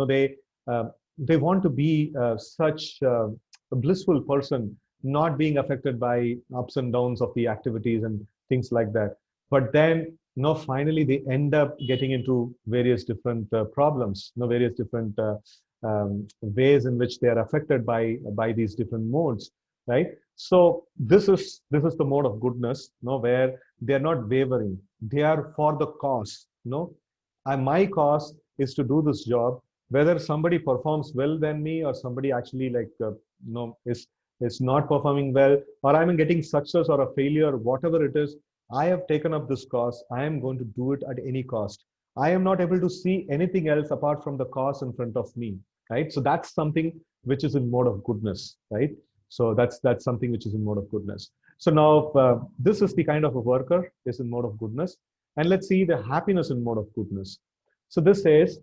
they want to be such a blissful person, not being affected by ups and downs of the activities and things like that. But then, finally they end up getting into various different problems, various different ways in which they are affected by these different modes, right? So this is the mode of goodness, where they are not wavering. They are for the cause, and my cause is to do this job, whether somebody performs well than me or somebody actually is not performing well, or I'm getting success or a failure, whatever it is. I have taken up this cause. I am going to do it at any cost. I am not able to see anything else apart from the cause in front of me, right? So that's something which is in mode of goodness, right? So that's something which is in mode of goodness. So now this is the kind of a worker is in mode of goodness. And let's see the happiness in mode of goodness. So this says,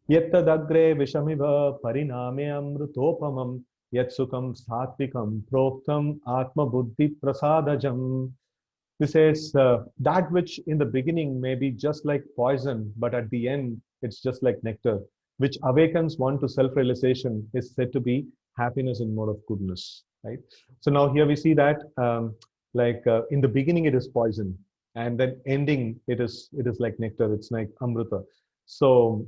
Yattadagre Vishamiva Pariname Amrutopamam Yatsukam Satvikam Proktam Atma Buddhi Prasadajam. This says that which in the beginning may be just like poison, but at the end it's just like nectar, which awakens one to self-realization, is said to be happiness in mode of goodness, right? So now here we see that in the beginning it is poison, and then ending it is like nectar, it's like amrita. So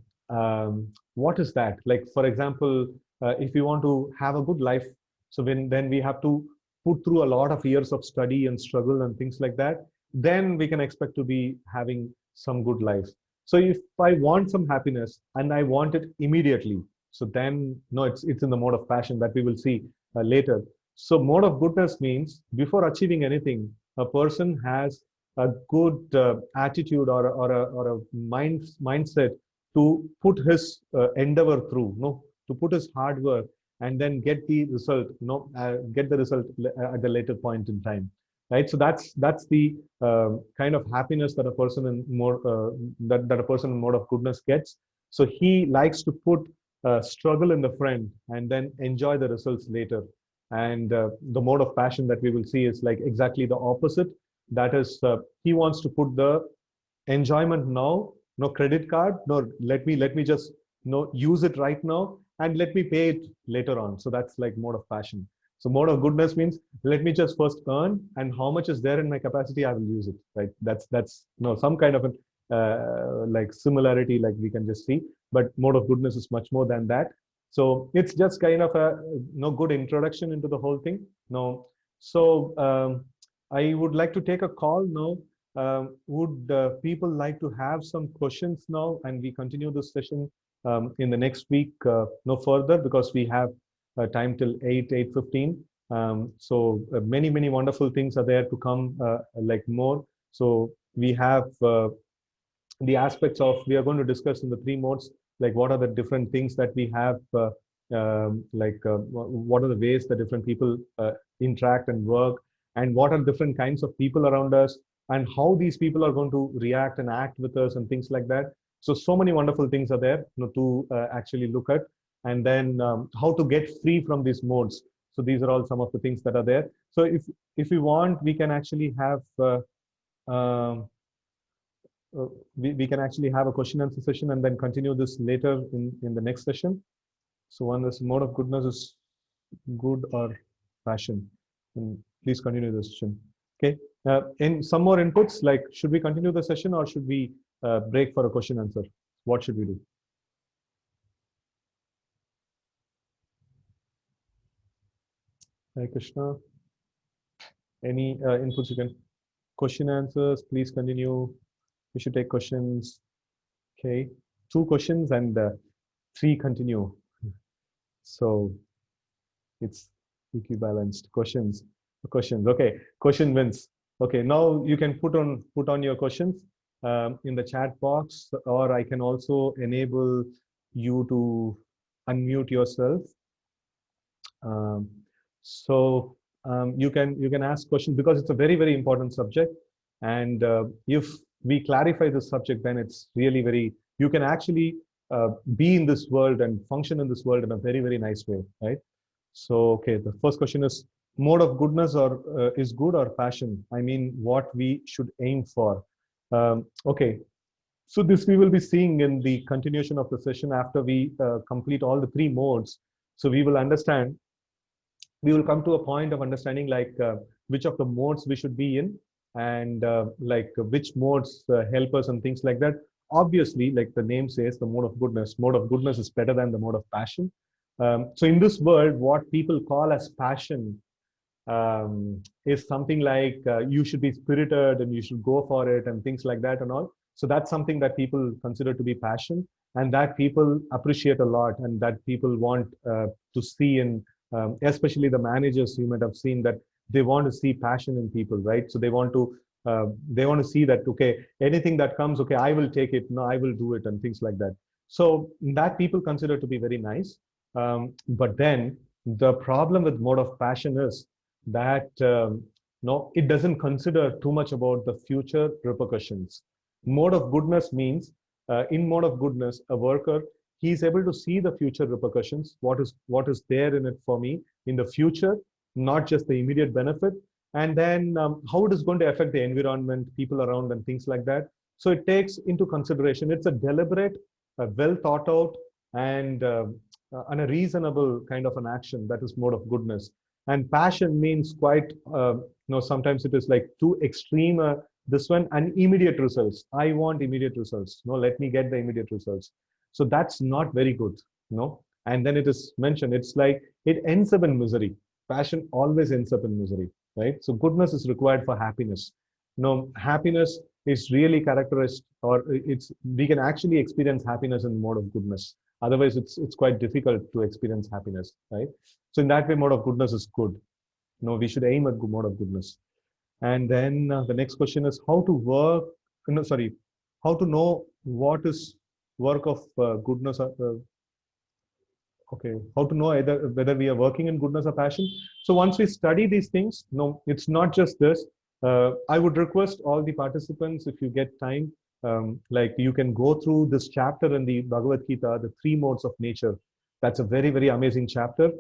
what is that? Like, for example, if we want to have a good life, so then we have to put through a lot of years of study and struggle and things like that, then we can expect to be having some good life. So if I want some happiness and I want it immediately, so then no, it's in the mode of passion that we will see later. So mode of goodness means before achieving anything, a person has a good attitude or a mindset to put his endeavor through, to put his hard work and then get the result, get the result at the later point in time, right? So that's the kind of happiness that a person in more that a person in mode of goodness gets. So he likes to put struggle in the front and then enjoy the results later. And the mode of passion that we will see is like exactly the opposite. That is, he wants to put the enjoyment now, no credit card, no, let me just use it right now and let me pay it later on. So that's like mode of passion. So mode of goodness means let me just first earn, and how much is there in my capacity, I will use it, right? That's some kind of a like similarity, like we can just see. But mode of goodness is much more than that. So it's just kind of a good introduction into the whole thing. No, so I would like to take a call now. Would people like to have some questions now, and we continue this session in the next week no further, because we have time till 8:15. So many wonderful things are there to come, like more. So we have the aspects of, we are going to discuss in the three modes, like what are the different things that we have, what are the ways that different people interact and work, and what are different kinds of people around us, and how these people are going to react and act with us and things like that. So many wonderful things are there to actually look at. And then how to get free from these modes. So these are all some of the things that are there. So if we want, we can actually have we can actually have a question answer session and then continue this later in the next session. So one is mode of goodness is good or passion. And please continue the session. Okay. And some more inputs, like should we continue the session or should we break for a question answer? What should we do? Hare Krishna. Any inputs you can? Question answers, please continue. We should take questions. Okay. 2 questions and 3 continue. So it's equibalanced. Questions. Okay. Question wins. Okay. Now you can put on your questions in the chat box, or I can also enable you to unmute yourself. Um, so you can ask questions because it's a very, very important subject. And if we clarify the subject, then it's really very, you can actually be in this world and function in this world in a very, very nice way, right? So, okay, the first question is mode of goodness or is good or passion? I mean, what we should aim for. Okay, so this we will be seeing in the continuation of the session after we complete all the 3 modes. So we will understand, we will come to a point of understanding like which of the modes we should be in and like which modes help us and things like that. Obviously, like the name says, the mode of goodness is better than the mode of passion. So in this world, what people call as passion is something like you should be spirited and you should go for it and things like that and all. So that's something that people consider to be passion, and that people appreciate a lot, and that people want to see in, especially the managers. You might have seen that they want to see passion in people, right? So they want to see that, okay, anything that comes, okay, I will take it, no, I will do it, and things like that. So that people consider to be very nice. But then the problem with mode of passion is that no, it doesn't consider too much about the future repercussions. Mode of goodness means, in mode of goodness, a worker, he is able to see the future repercussions, what is there in it for me in the future, not just the immediate benefit, and then how it is going to affect the environment, people around, and things like that. So it takes into consideration. It's a deliberate, well thought out, and a reasonable kind of an action. That is mode of goodness. And passion means quite, sometimes it is like too extreme. This one, and immediate results. I want immediate results. No, let me get the immediate results. So that's not very good. No. And then it is mentioned, it's like it ends up in misery. Passion always ends up in misery, right? So goodness is required for happiness. No, happiness is really characterized, or it's, we can actually experience happiness in mode of goodness. Otherwise, it's quite difficult to experience happiness, right? So in that way, mode of goodness is good. No, we should aim at mode of goodness. And then the next question is how to work, no, sorry, how to know what is work of goodness. Okay, how to know either whether we are working in goodness or passion. So once we study these things, no, it's not just this. I would request all the participants, if you get time, like you can go through this chapter in the Bhagavad Gita, the 3 modes of nature. That's a very, very amazing chapter.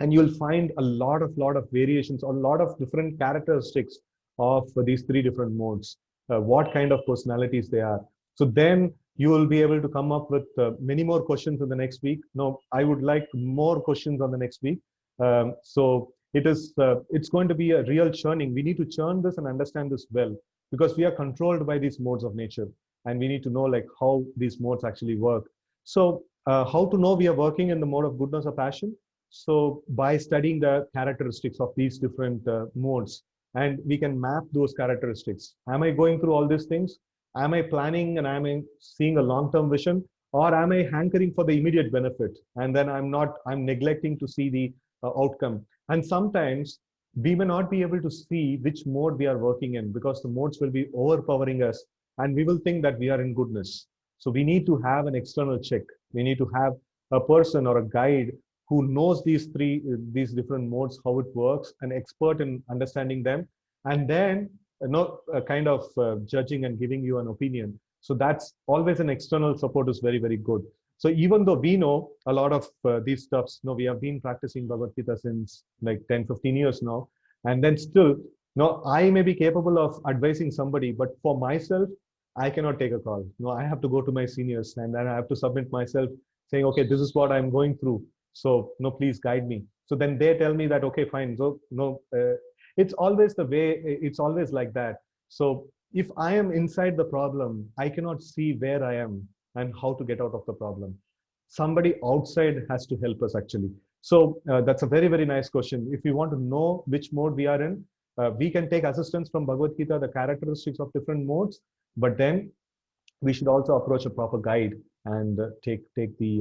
And you'll find a lot of variations, a lot of different characteristics of these 3 different modes, what kind of personalities they are. So then you will be able to come up with many more questions in the next week. No, I would like more questions on the next week. So it's going to be a real churning. We need to churn this and understand this well, because we are controlled by these modes of nature, and we need to know like how these modes actually work. So how to know we are working in the mode of goodness or passion? So by studying the characteristics of these different modes, and we can map those characteristics. Am I going through all these things? Am I planning and am I seeing a long-term vision, or am I hankering for the immediate benefit? And then I'm neglecting to see the outcome. And sometimes we may not be able to see which mode we are working in, because the modes will be overpowering us and we will think that we are in goodness. So we need to have an external check. We need to have a person or a guide who knows these different modes, how it works, an expert in understanding them, and then kind of judging and giving you an opinion. So that's always an external support is very, very good. So even though we know a lot of these stuffs, we have been practicing Bhagavad Gita since like 10, 15 years now, and then still, I may be capable of advising somebody, but for myself, I cannot take a call. No, I have to go to my seniors, and then I have to submit myself saying, okay, this is what I'm going through. So no, please guide me. So then they tell me that, okay, fine. So no, it's always the way, it's always like that. So if I am inside the problem, I cannot see where I am and how to get out of the problem. Somebody outside has to help us actually. So that's a very, very nice question. If you want to know which mode we are in, we can take assistance from Bhagavad Gita, the characteristics of different modes, but then we should also approach a proper guide and take the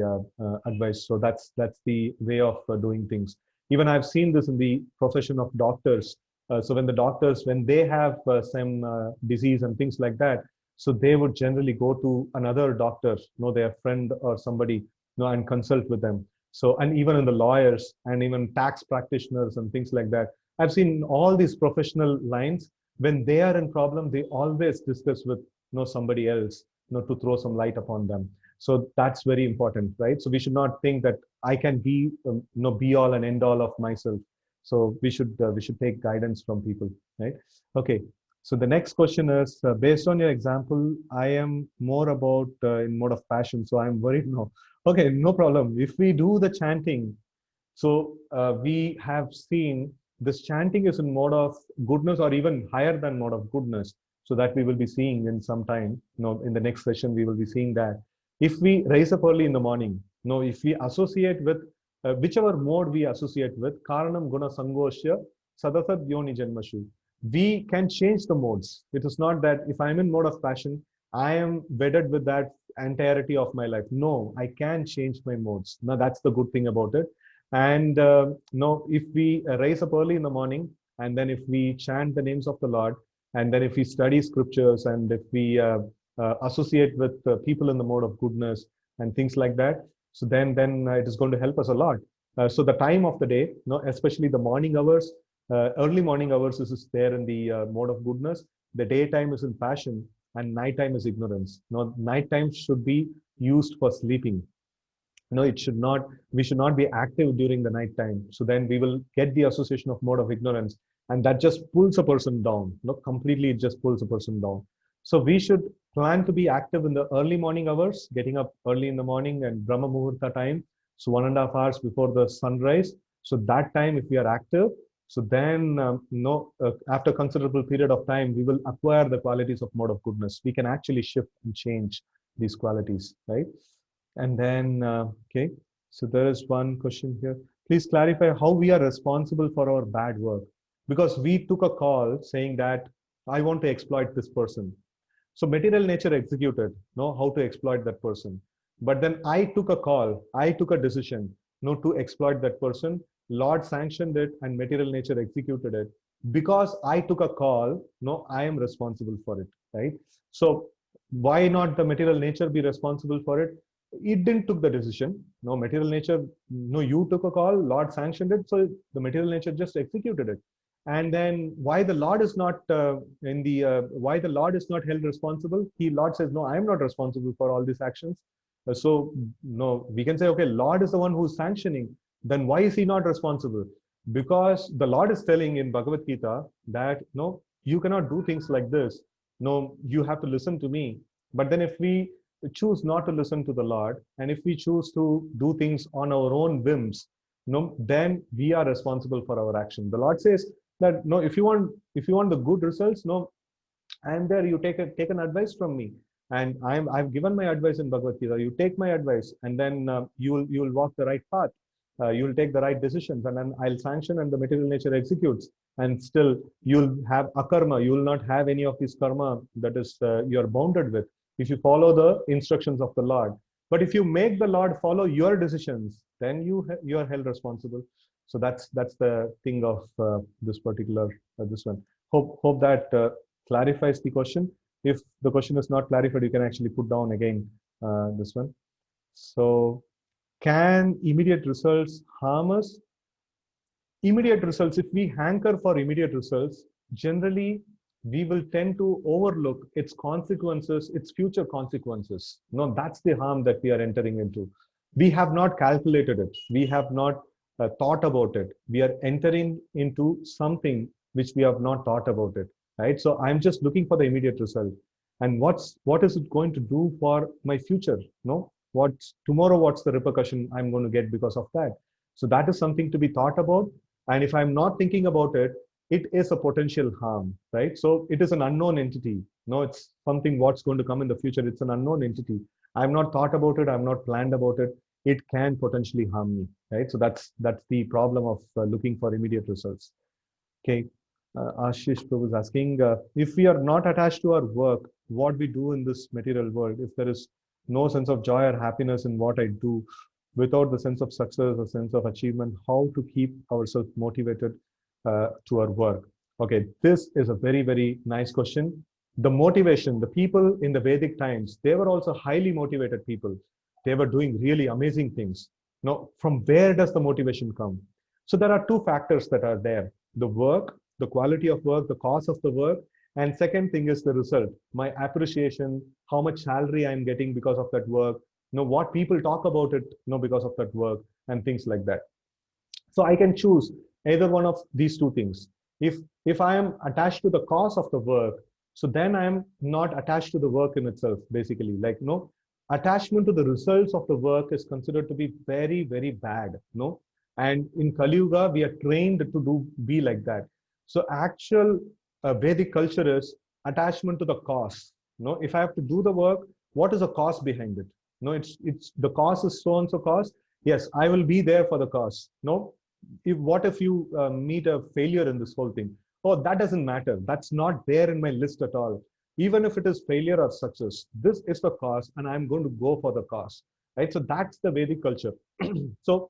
advice. So that's the way of doing things. Even I've seen this in the profession of doctors. So when the doctors, when they have some disease and things like that, so they would generally go to another doctor, their friend or somebody, and consult with them. So, and even in the lawyers and even tax practitioners and things like that, I've seen all these professional lines. When they are in problem, they always discuss with somebody else, to throw some light upon them. So that's very important, right? So we should not think that I can be be all and end all of myself. So we should take guidance from people, right? Okay. So the next question is, based on your example, I am more about in mode of passion, so I'm worried. No, okay, no problem. If we do the chanting, so we have seen this chanting is in mode of goodness or even higher than mode of goodness. So that we will be seeing in some time. In the next session, we will be seeing that. If we rise up early in the morning, if we associate with whichever mode we associate with, Karanam Guna Sangoshya Sadasad Yoni Janmashu, we can change the modes. It is not that if I'm in mode of passion, I am wedded with that entirety of my life. No, I can change my modes. Now that's the good thing about it. And no, if we rise up early in the morning, and then if we chant the names of the Lord, and then if we study scriptures, and if we associate with people in the mode of goodness and things like that, so then it is going to help us a lot. So the time of the day, especially the morning hours, early morning hours is there in the mode of goodness. The daytime is in passion, and nighttime is ignorance. Nighttime should be used for sleeping. It should not, we should not be active during the night time. So then we will get the association of mode of ignorance, and that just pulls a person down. Completely, it just pulls a person down. So we should plan to be active in the early morning hours, getting up early in the morning and Brahma Muhurta time. So 1.5 hours before the sunrise. So that time, if we are active, so then after considerable period of time, we will acquire the qualities of mode of goodness. We can actually shift and change these qualities, right? And then, okay, so there is one question here. Please clarify how we are responsible for our bad work. Because we took a call saying that I want to exploit this person. So material nature executed, how to exploit that person. But then I took a call, I took a decision, to exploit that person. Lord sanctioned it and material nature executed it. Because I took a call, I am responsible for it, right? So why not the material nature be responsible for it? It didn't took the decision. No, material nature, no, you took a call, Lord sanctioned it, so the material nature just executed it. And then why the Lord is not why the Lord is not held responsible? Lord says, no, I am not responsible for all these actions. So no, we can say, okay, Lord is the one who's sanctioning. Then why is he not responsible? Because the Lord is telling in Bhagavad Gita that no, you cannot do things like this. No, you have to listen to me. But then if we choose not to listen to the Lord, and if we choose to do things on our own whims, then we are responsible for our action. The Lord says that no, if you want the good results, no, I am there. You take an advice from me, and I've given my advice in Bhagavad Gita. You take my advice, and then you will walk the right path. You will take the right decisions, and then I'll sanction, and the material nature executes. And still, you'll have akarma. You will not have any of this karma that is you're bounded with if you follow the instructions of the Lord. But if you make the Lord follow your decisions, then you are held responsible. So that's the thing of this particular this one. Hope that clarifies the question. If the question is not clarified, you can actually put down again this one. So can immediate results harm us? Immediate results, if we hanker for immediate results, generally we will tend to overlook its consequences, its future consequences. No, that's the harm that we are entering into. We have not calculated it. We have not thought about it. We are entering into something which we have not thought about it, right? So I'm just looking for the immediate result. and what is it going to do for my future? No, what's tomorrow? What's the repercussion I'm going to get because of that? So that is something to be thought about. And if I'm not thinking about it, it is a potential harm, right? So it is an unknown entity. No, it's something what's going to come in the future. It's an unknown entity. I'm not thought about it. I'm not planned about it. It can potentially harm me, right? So that's the problem of looking for immediate results. Okay. Ashish Prabhu is asking, if we are not attached to our work, what we do in this material world, if there is no sense of joy or happiness in what I do, without the sense of success or sense of achievement, how to keep ourselves motivated to our work? Okay, this is a very, very nice question. The motivation, the people in the Vedic times, they were also highly motivated people. They were doing really amazing things. Now, from where does the motivation come? So there are two factors that are there: the work, the quality of work, the cost of the work, and second thing is the result, my appreciation, how much salary I'm getting because of that work, what people talk about it, because of that work, and things like that. So I can choose either one of these two things. If I am attached to the cause of the work, so then I am not attached to the work in itself, basically. Like, no, attachment to the results of the work is considered to be very, very bad. No, and in Kali Yuga we are trained to do be like that. So actual Vedic culture is attachment to the cause. No, if I have to do the work, what is the cause behind it? No, it's the cause is so and so cause. Yes, I will be there for the cause. No, if what if you meet a failure in this whole thing? Oh, that doesn't matter. That's not there in my list at all. Even if it is failure or success, this is the cause, and I'm going to go for the cause, right? So that's the Vedic culture. So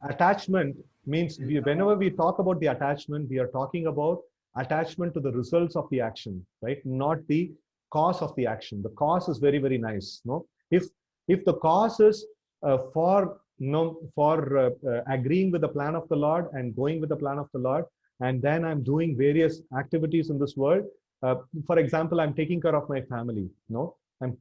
attachment means whenever we talk about the attachment, we are talking about attachment to the results of the action, right? Not the cause of the action. The cause is very, very nice. No, if the cause is for agreeing with the plan of the Lord and going with the plan of the Lord, and then I'm doing various activities in this world. For example, I'm taking care of my family. No,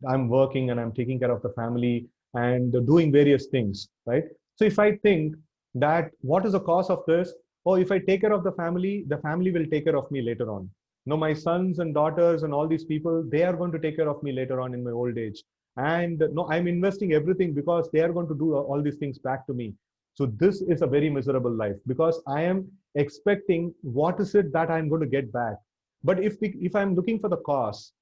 I'm working and I'm taking care of the family and doing various things, right? So if I think that what is the cause of this? Oh, if I take care of the family will take care of me later on. No, my sons and daughters and all these people, they are going to take care of me later on in my old age. And no, I'm investing everything because they are going to do all these things back to me. So this is a very miserable life because I am expecting what is it that I'm going to get back. But if I'm looking for the cause,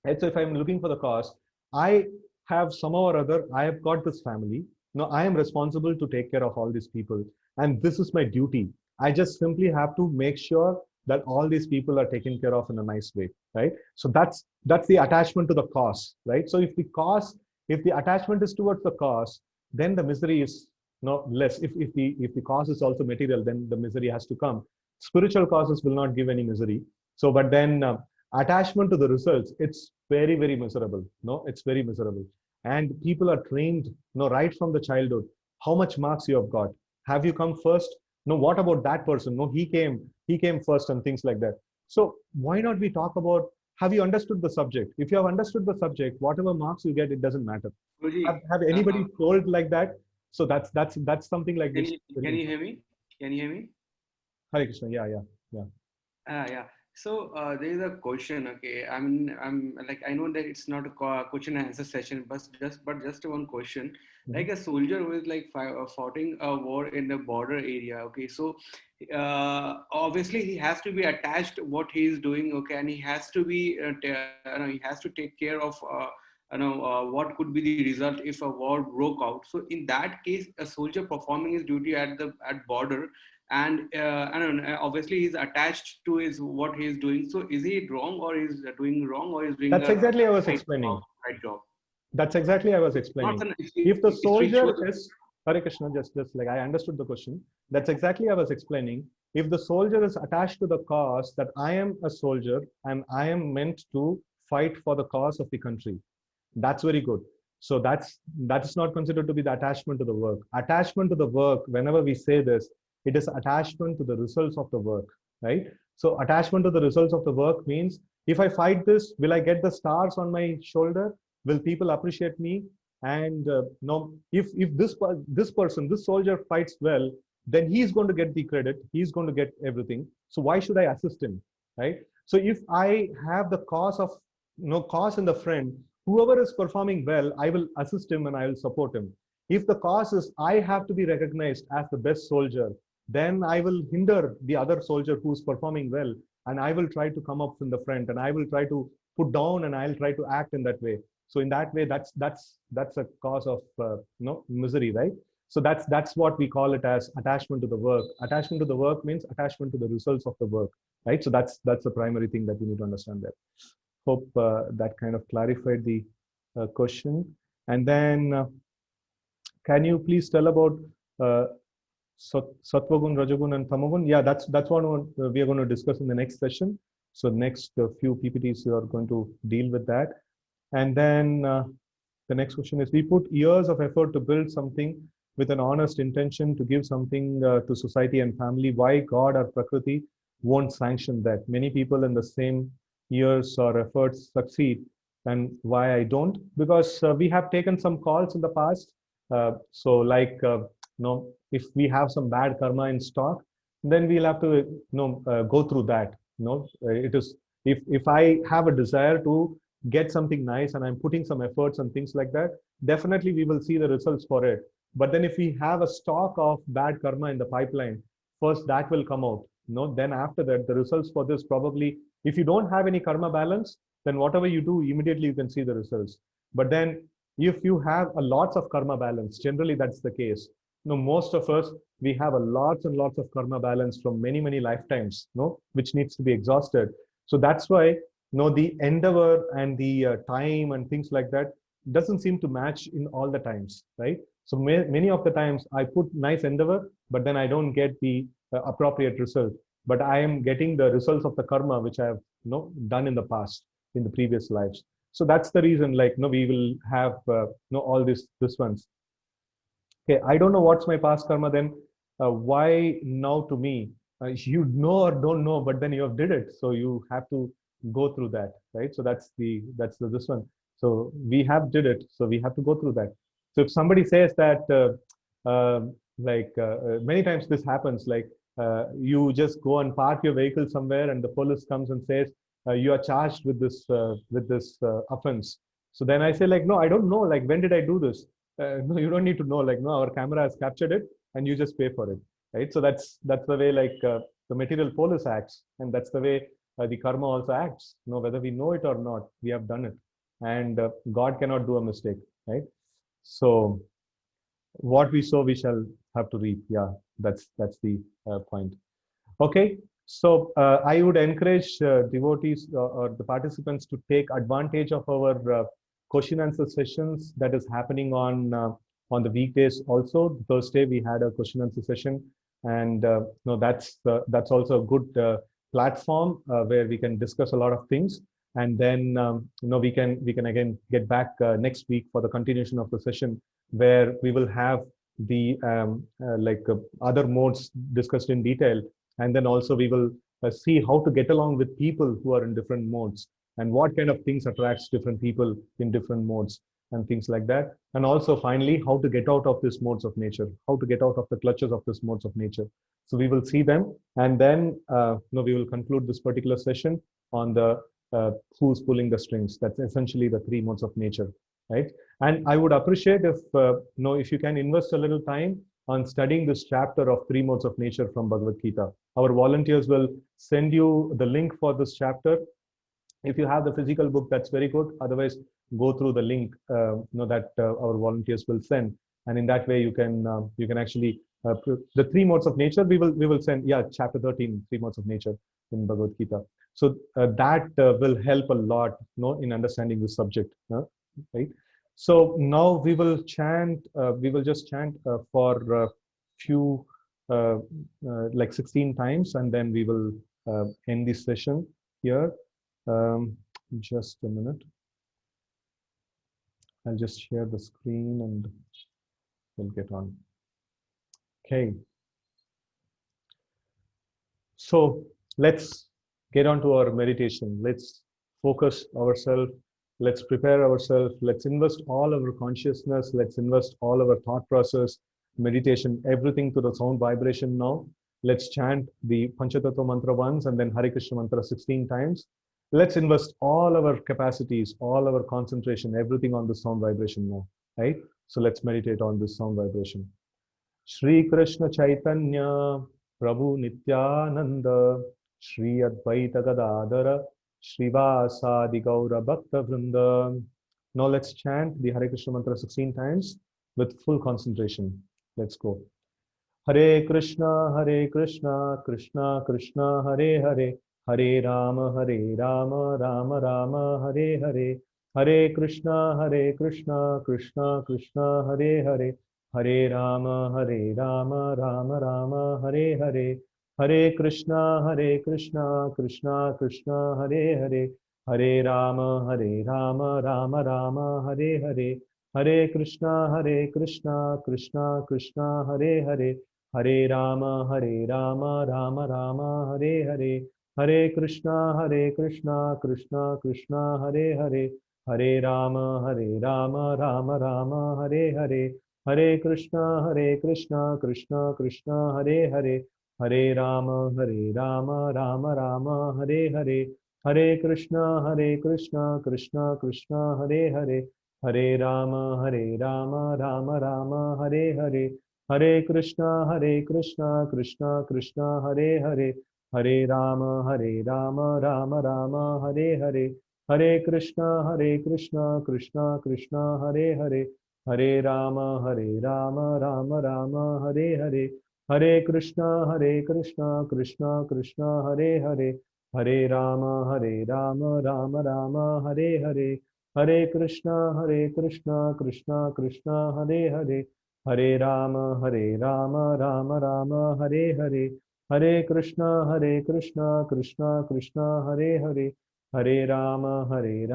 right? So if I'm looking for the cause, I have somehow or other, I have got this family. Now I am responsible to take care of all these people, and this is my duty. I just simply have to make sure that all these people are taken care of in a nice way, right? So that's the attachment to the cause, right? So if the attachment is towards the cause, then the misery is no less. If the cause is also material, then the misery has to come. Spiritual causes will not give any misery. So, but then attachment to the results, it's very, very miserable. No, it's very miserable. And people are trained, right from the childhood, how much marks you have got. Have you come first? No, what about that person? No, he came first, and things like that. So why not we talk about, have you understood the subject? If you have understood the subject, whatever marks you get, it doesn't matter. Have anybody told like that? So that's something like Can this. can you hear me? Can you hear me? Hare Krishna. Yeah, yeah, yeah. Yeah. So there is a question. Okay, I'm like, I know that it's not a question and answer session, but just one question. Like a soldier who is like fighting a war in the border area. Okay, so obviously he has to be attached to what he is doing. Okay, and he has to be he has to take care of what could be the result if a war broke out. So in that case, a soldier performing his duty at border, and I don't know, obviously he's attached to his what he's doing. So is he wrong, or is doing wrong, or is doing That's a exactly I was right explaining. job, right job? That's exactly I was Not explaining. an If the it's soldier ritual. is, Hare Krishna, just like I understood the question. That's exactly I was explaining. If the soldier is attached to the cause that I am a soldier and I am meant to fight for the cause of the country, that's very good. So that's not considered to be the attachment to the work. Attachment to the work, whenever we say this, it is attachment to the results of the work, right? So attachment to the results of the work means, if I fight this, will I get the stars on my shoulder? Will people appreciate me? And no, if this person, this soldier fights well, then he's going to get the credit. He's going to get everything. So why should I assist him, right? So if I have the cause of cause in the front, whoever is performing well, I will assist him and I will support him. If the cause is I have to be recognized as the best soldier, then I will hinder the other soldier who's performing well, and I will try to come up in the front, and I will try to put down, and I'll try to act in that way. So in that way, that's a cause of misery, right? So that's what we call it as attachment to the work. Attachment to the work means attachment to the results of the work, right? So that's the primary thing that you need to understand there. Hope that kind of clarified the question. And then can you please tell about uh, Sattvagun, Rajagun, and Tamagun? Yeah, that's what we are going to discuss in the next session. So next few PPTs, you are going to deal with that. And then the next question is, we put years of effort to build something with an honest intention to give something to society and family. Why God or Prakriti won't sanction that? Many people in the same years or efforts succeed, and why I don't? Because we have taken some calls in the past. So like, if we have some bad karma in stock, then we'll have to go through that. It is, if I have a desire to get something nice and I'm putting some efforts and things like that, definitely we will see the results for it. But then if we have a stock of bad karma in the pipeline, first that will come out. Then after that, the results for this probably, if you don't have any karma balance, then whatever you do, immediately you can see the results. But then if you have a lots of karma balance, generally that's the case. Most of us, we have a lots and lots of karma balance from many, many lifetimes, which needs to be exhausted. So that's why the endeavor and the time and things like that doesn't seem to match in all the times, right? So many of the times I put nice endeavor, but then I don't get the appropriate result. But I am getting the results of the karma which I have done in the past, in the previous lives. So that's the reason, like, we will have all this ones. Okay, I don't know what's my past karma then. Why now to me? You know or don't know, but then you have did it, so you have to go through that, right? So that's the this one. So we have did it, so we have to go through that. So if somebody says that, many times this happens, like you just go and park your vehicle somewhere, and the police comes and says you are charged with this offense. So then I say, like, no, I don't know. Like, when did I do this? No, you don't need to know. Like, no, our camera has captured it, and you just pay for it, right? So that's the way, like, the material police acts, and that's the way the karma also acts. Whether we know it or not, we have done it, and God cannot do a mistake, right? So what we sow, we shall have to reap. Yeah, that's the point. Okay, so I would encourage devotees or the participants to take advantage of our question answer sessions that is happening on the weekdays. Also, Thursday we had a question answer session, and that's also a good platform where we can discuss a lot of things. And then we can again get back next week for the continuation of the session, where we will have the other modes discussed in detail. And then also we will see how to get along with people who are in different modes, and what kind of things attracts different people in different modes, and things like that. And also finally, how to get out of these modes of nature, how to get out of the clutches of these modes of nature. So we will see them, and then we will conclude this particular session on the who's pulling the strings. That's essentially the three modes of nature, right? And I would appreciate if you can invest a little time on studying this chapter of three modes of nature from Bhagavad Gita. Our volunteers will send you the link for this chapter. If you have the physical book, that's very good. Otherwise, go through the link that our volunteers will send, and in that way you can actually the three modes of nature. We will send, yeah, chapter 13, three modes of nature in Bhagavad Gita. So that will help a lot, in understanding this subject, right? So now we will chant. We will just chant for a few, like 16 times, and then we will end this session here. Just a minute. I'll just share the screen and we'll get on. Okay. So let's get on to our meditation. Let's focus ourselves. Let's prepare ourselves. Let's invest all our consciousness. Let's invest all our thought process, meditation, everything to the sound vibration now. Let's chant the Panchatattva mantra once, and then Hare Krishna mantra 16 times. Let's invest all our capacities, all our concentration, everything on the sound vibration now, right? So let's meditate on this sound vibration. Shri Krishna Chaitanya Prabhu Nityananda Shri Advaita Gadadara Srivasadi Gaura Bhakta Vrinda. Now let's chant the Hare Krishna mantra 16 times with full concentration. Let's go. Hare Krishna, Krishna Krishna, Hare Hare, Hare Rama, Rama Rama, Hare Hare, Hare Krishna, Krishna Krishna, Hare Hare, Hare Rama, Rama Rama, Hare Hare, Hare Krishna, Krishna Krishna, Hare Hare, Hare Rama, Rama Rama, Hare Hare, Hare Krishna, Krishna Krishna, Hare Hare, Hare Rama, Rama Rama, Hare Hare, Hare Krishna, Krishna Krishna, Hare Hare, Hare Rama, Rama Rama, Hare Hare, Hare Krishna, Krishna Krishna, Hare Hare, Hare Rama, Rama Rama, Hare Hare, Hare Krishna, Krishna Krishna, Hare Hare, Hare Rama, Rama Rama, Hare Hare, Hare Krishna, Krishna Krishna, Hare Hare, Hare Rama, Rama Rama, Hare Hare, Hare Krishna, Krishna Krishna, Hare Hare, Hare Rama, Rama Rama, Hare Hare, Hare Krishna, Krishna Krishna, Hare Hare, Hare Rama, Rama Rama, Hare Hare, Hare Krishna, Krishna Krishna, Hare Hare, Hare Rama, Rama Rama, Hare Hare, Hare Krishna, Krishna Krishna, Hare Hare, Hare Rama,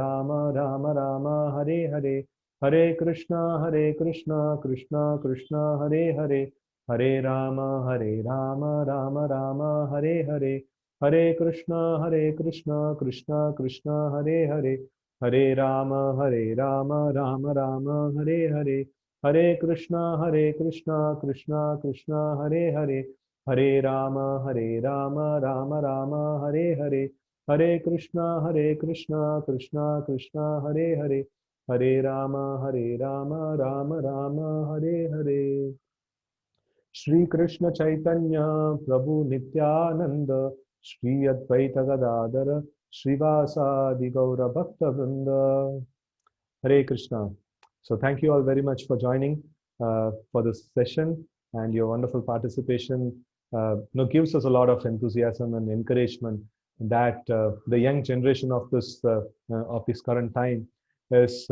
Rama Rama, Hare Hare, Hare Krishna, Krishna Krishna, Hare Hare, Hare Rama, Rama Rama, Hare Hare, Hare Krishna, Krishna Krishna, Hare Hare, Hare Rama, Rama Rama, Hare Hare, Hare Krishna, Krishna Krishna, Hare Hare, Hare Rama, Rama Rama, Hare Hare, Hare Krishna, Krishna Krishna, Hare Hare, Hare Rama, Rama Rama, Hare Hare. Shri Krishna Chaitanya Prabhu Nityananda Shri Advaita Gadadara Srivasadi Gaura Bhakta Vrinda. Hare Krishna. So thank you all very much for joining for this session, and your wonderful participation gives us a lot of enthusiasm and encouragement that the young generation of this current time is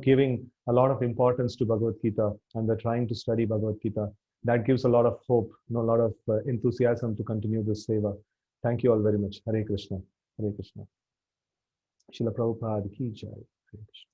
giving a lot of importance to Bhagavad Gita, and they're trying to study Bhagavad Gita. That gives a lot of hope, a lot of enthusiasm to continue this seva. Thank you all very much. Hare Krishna. Hare Krishna. Srila Prabhupada ki jai. Hare Krishna.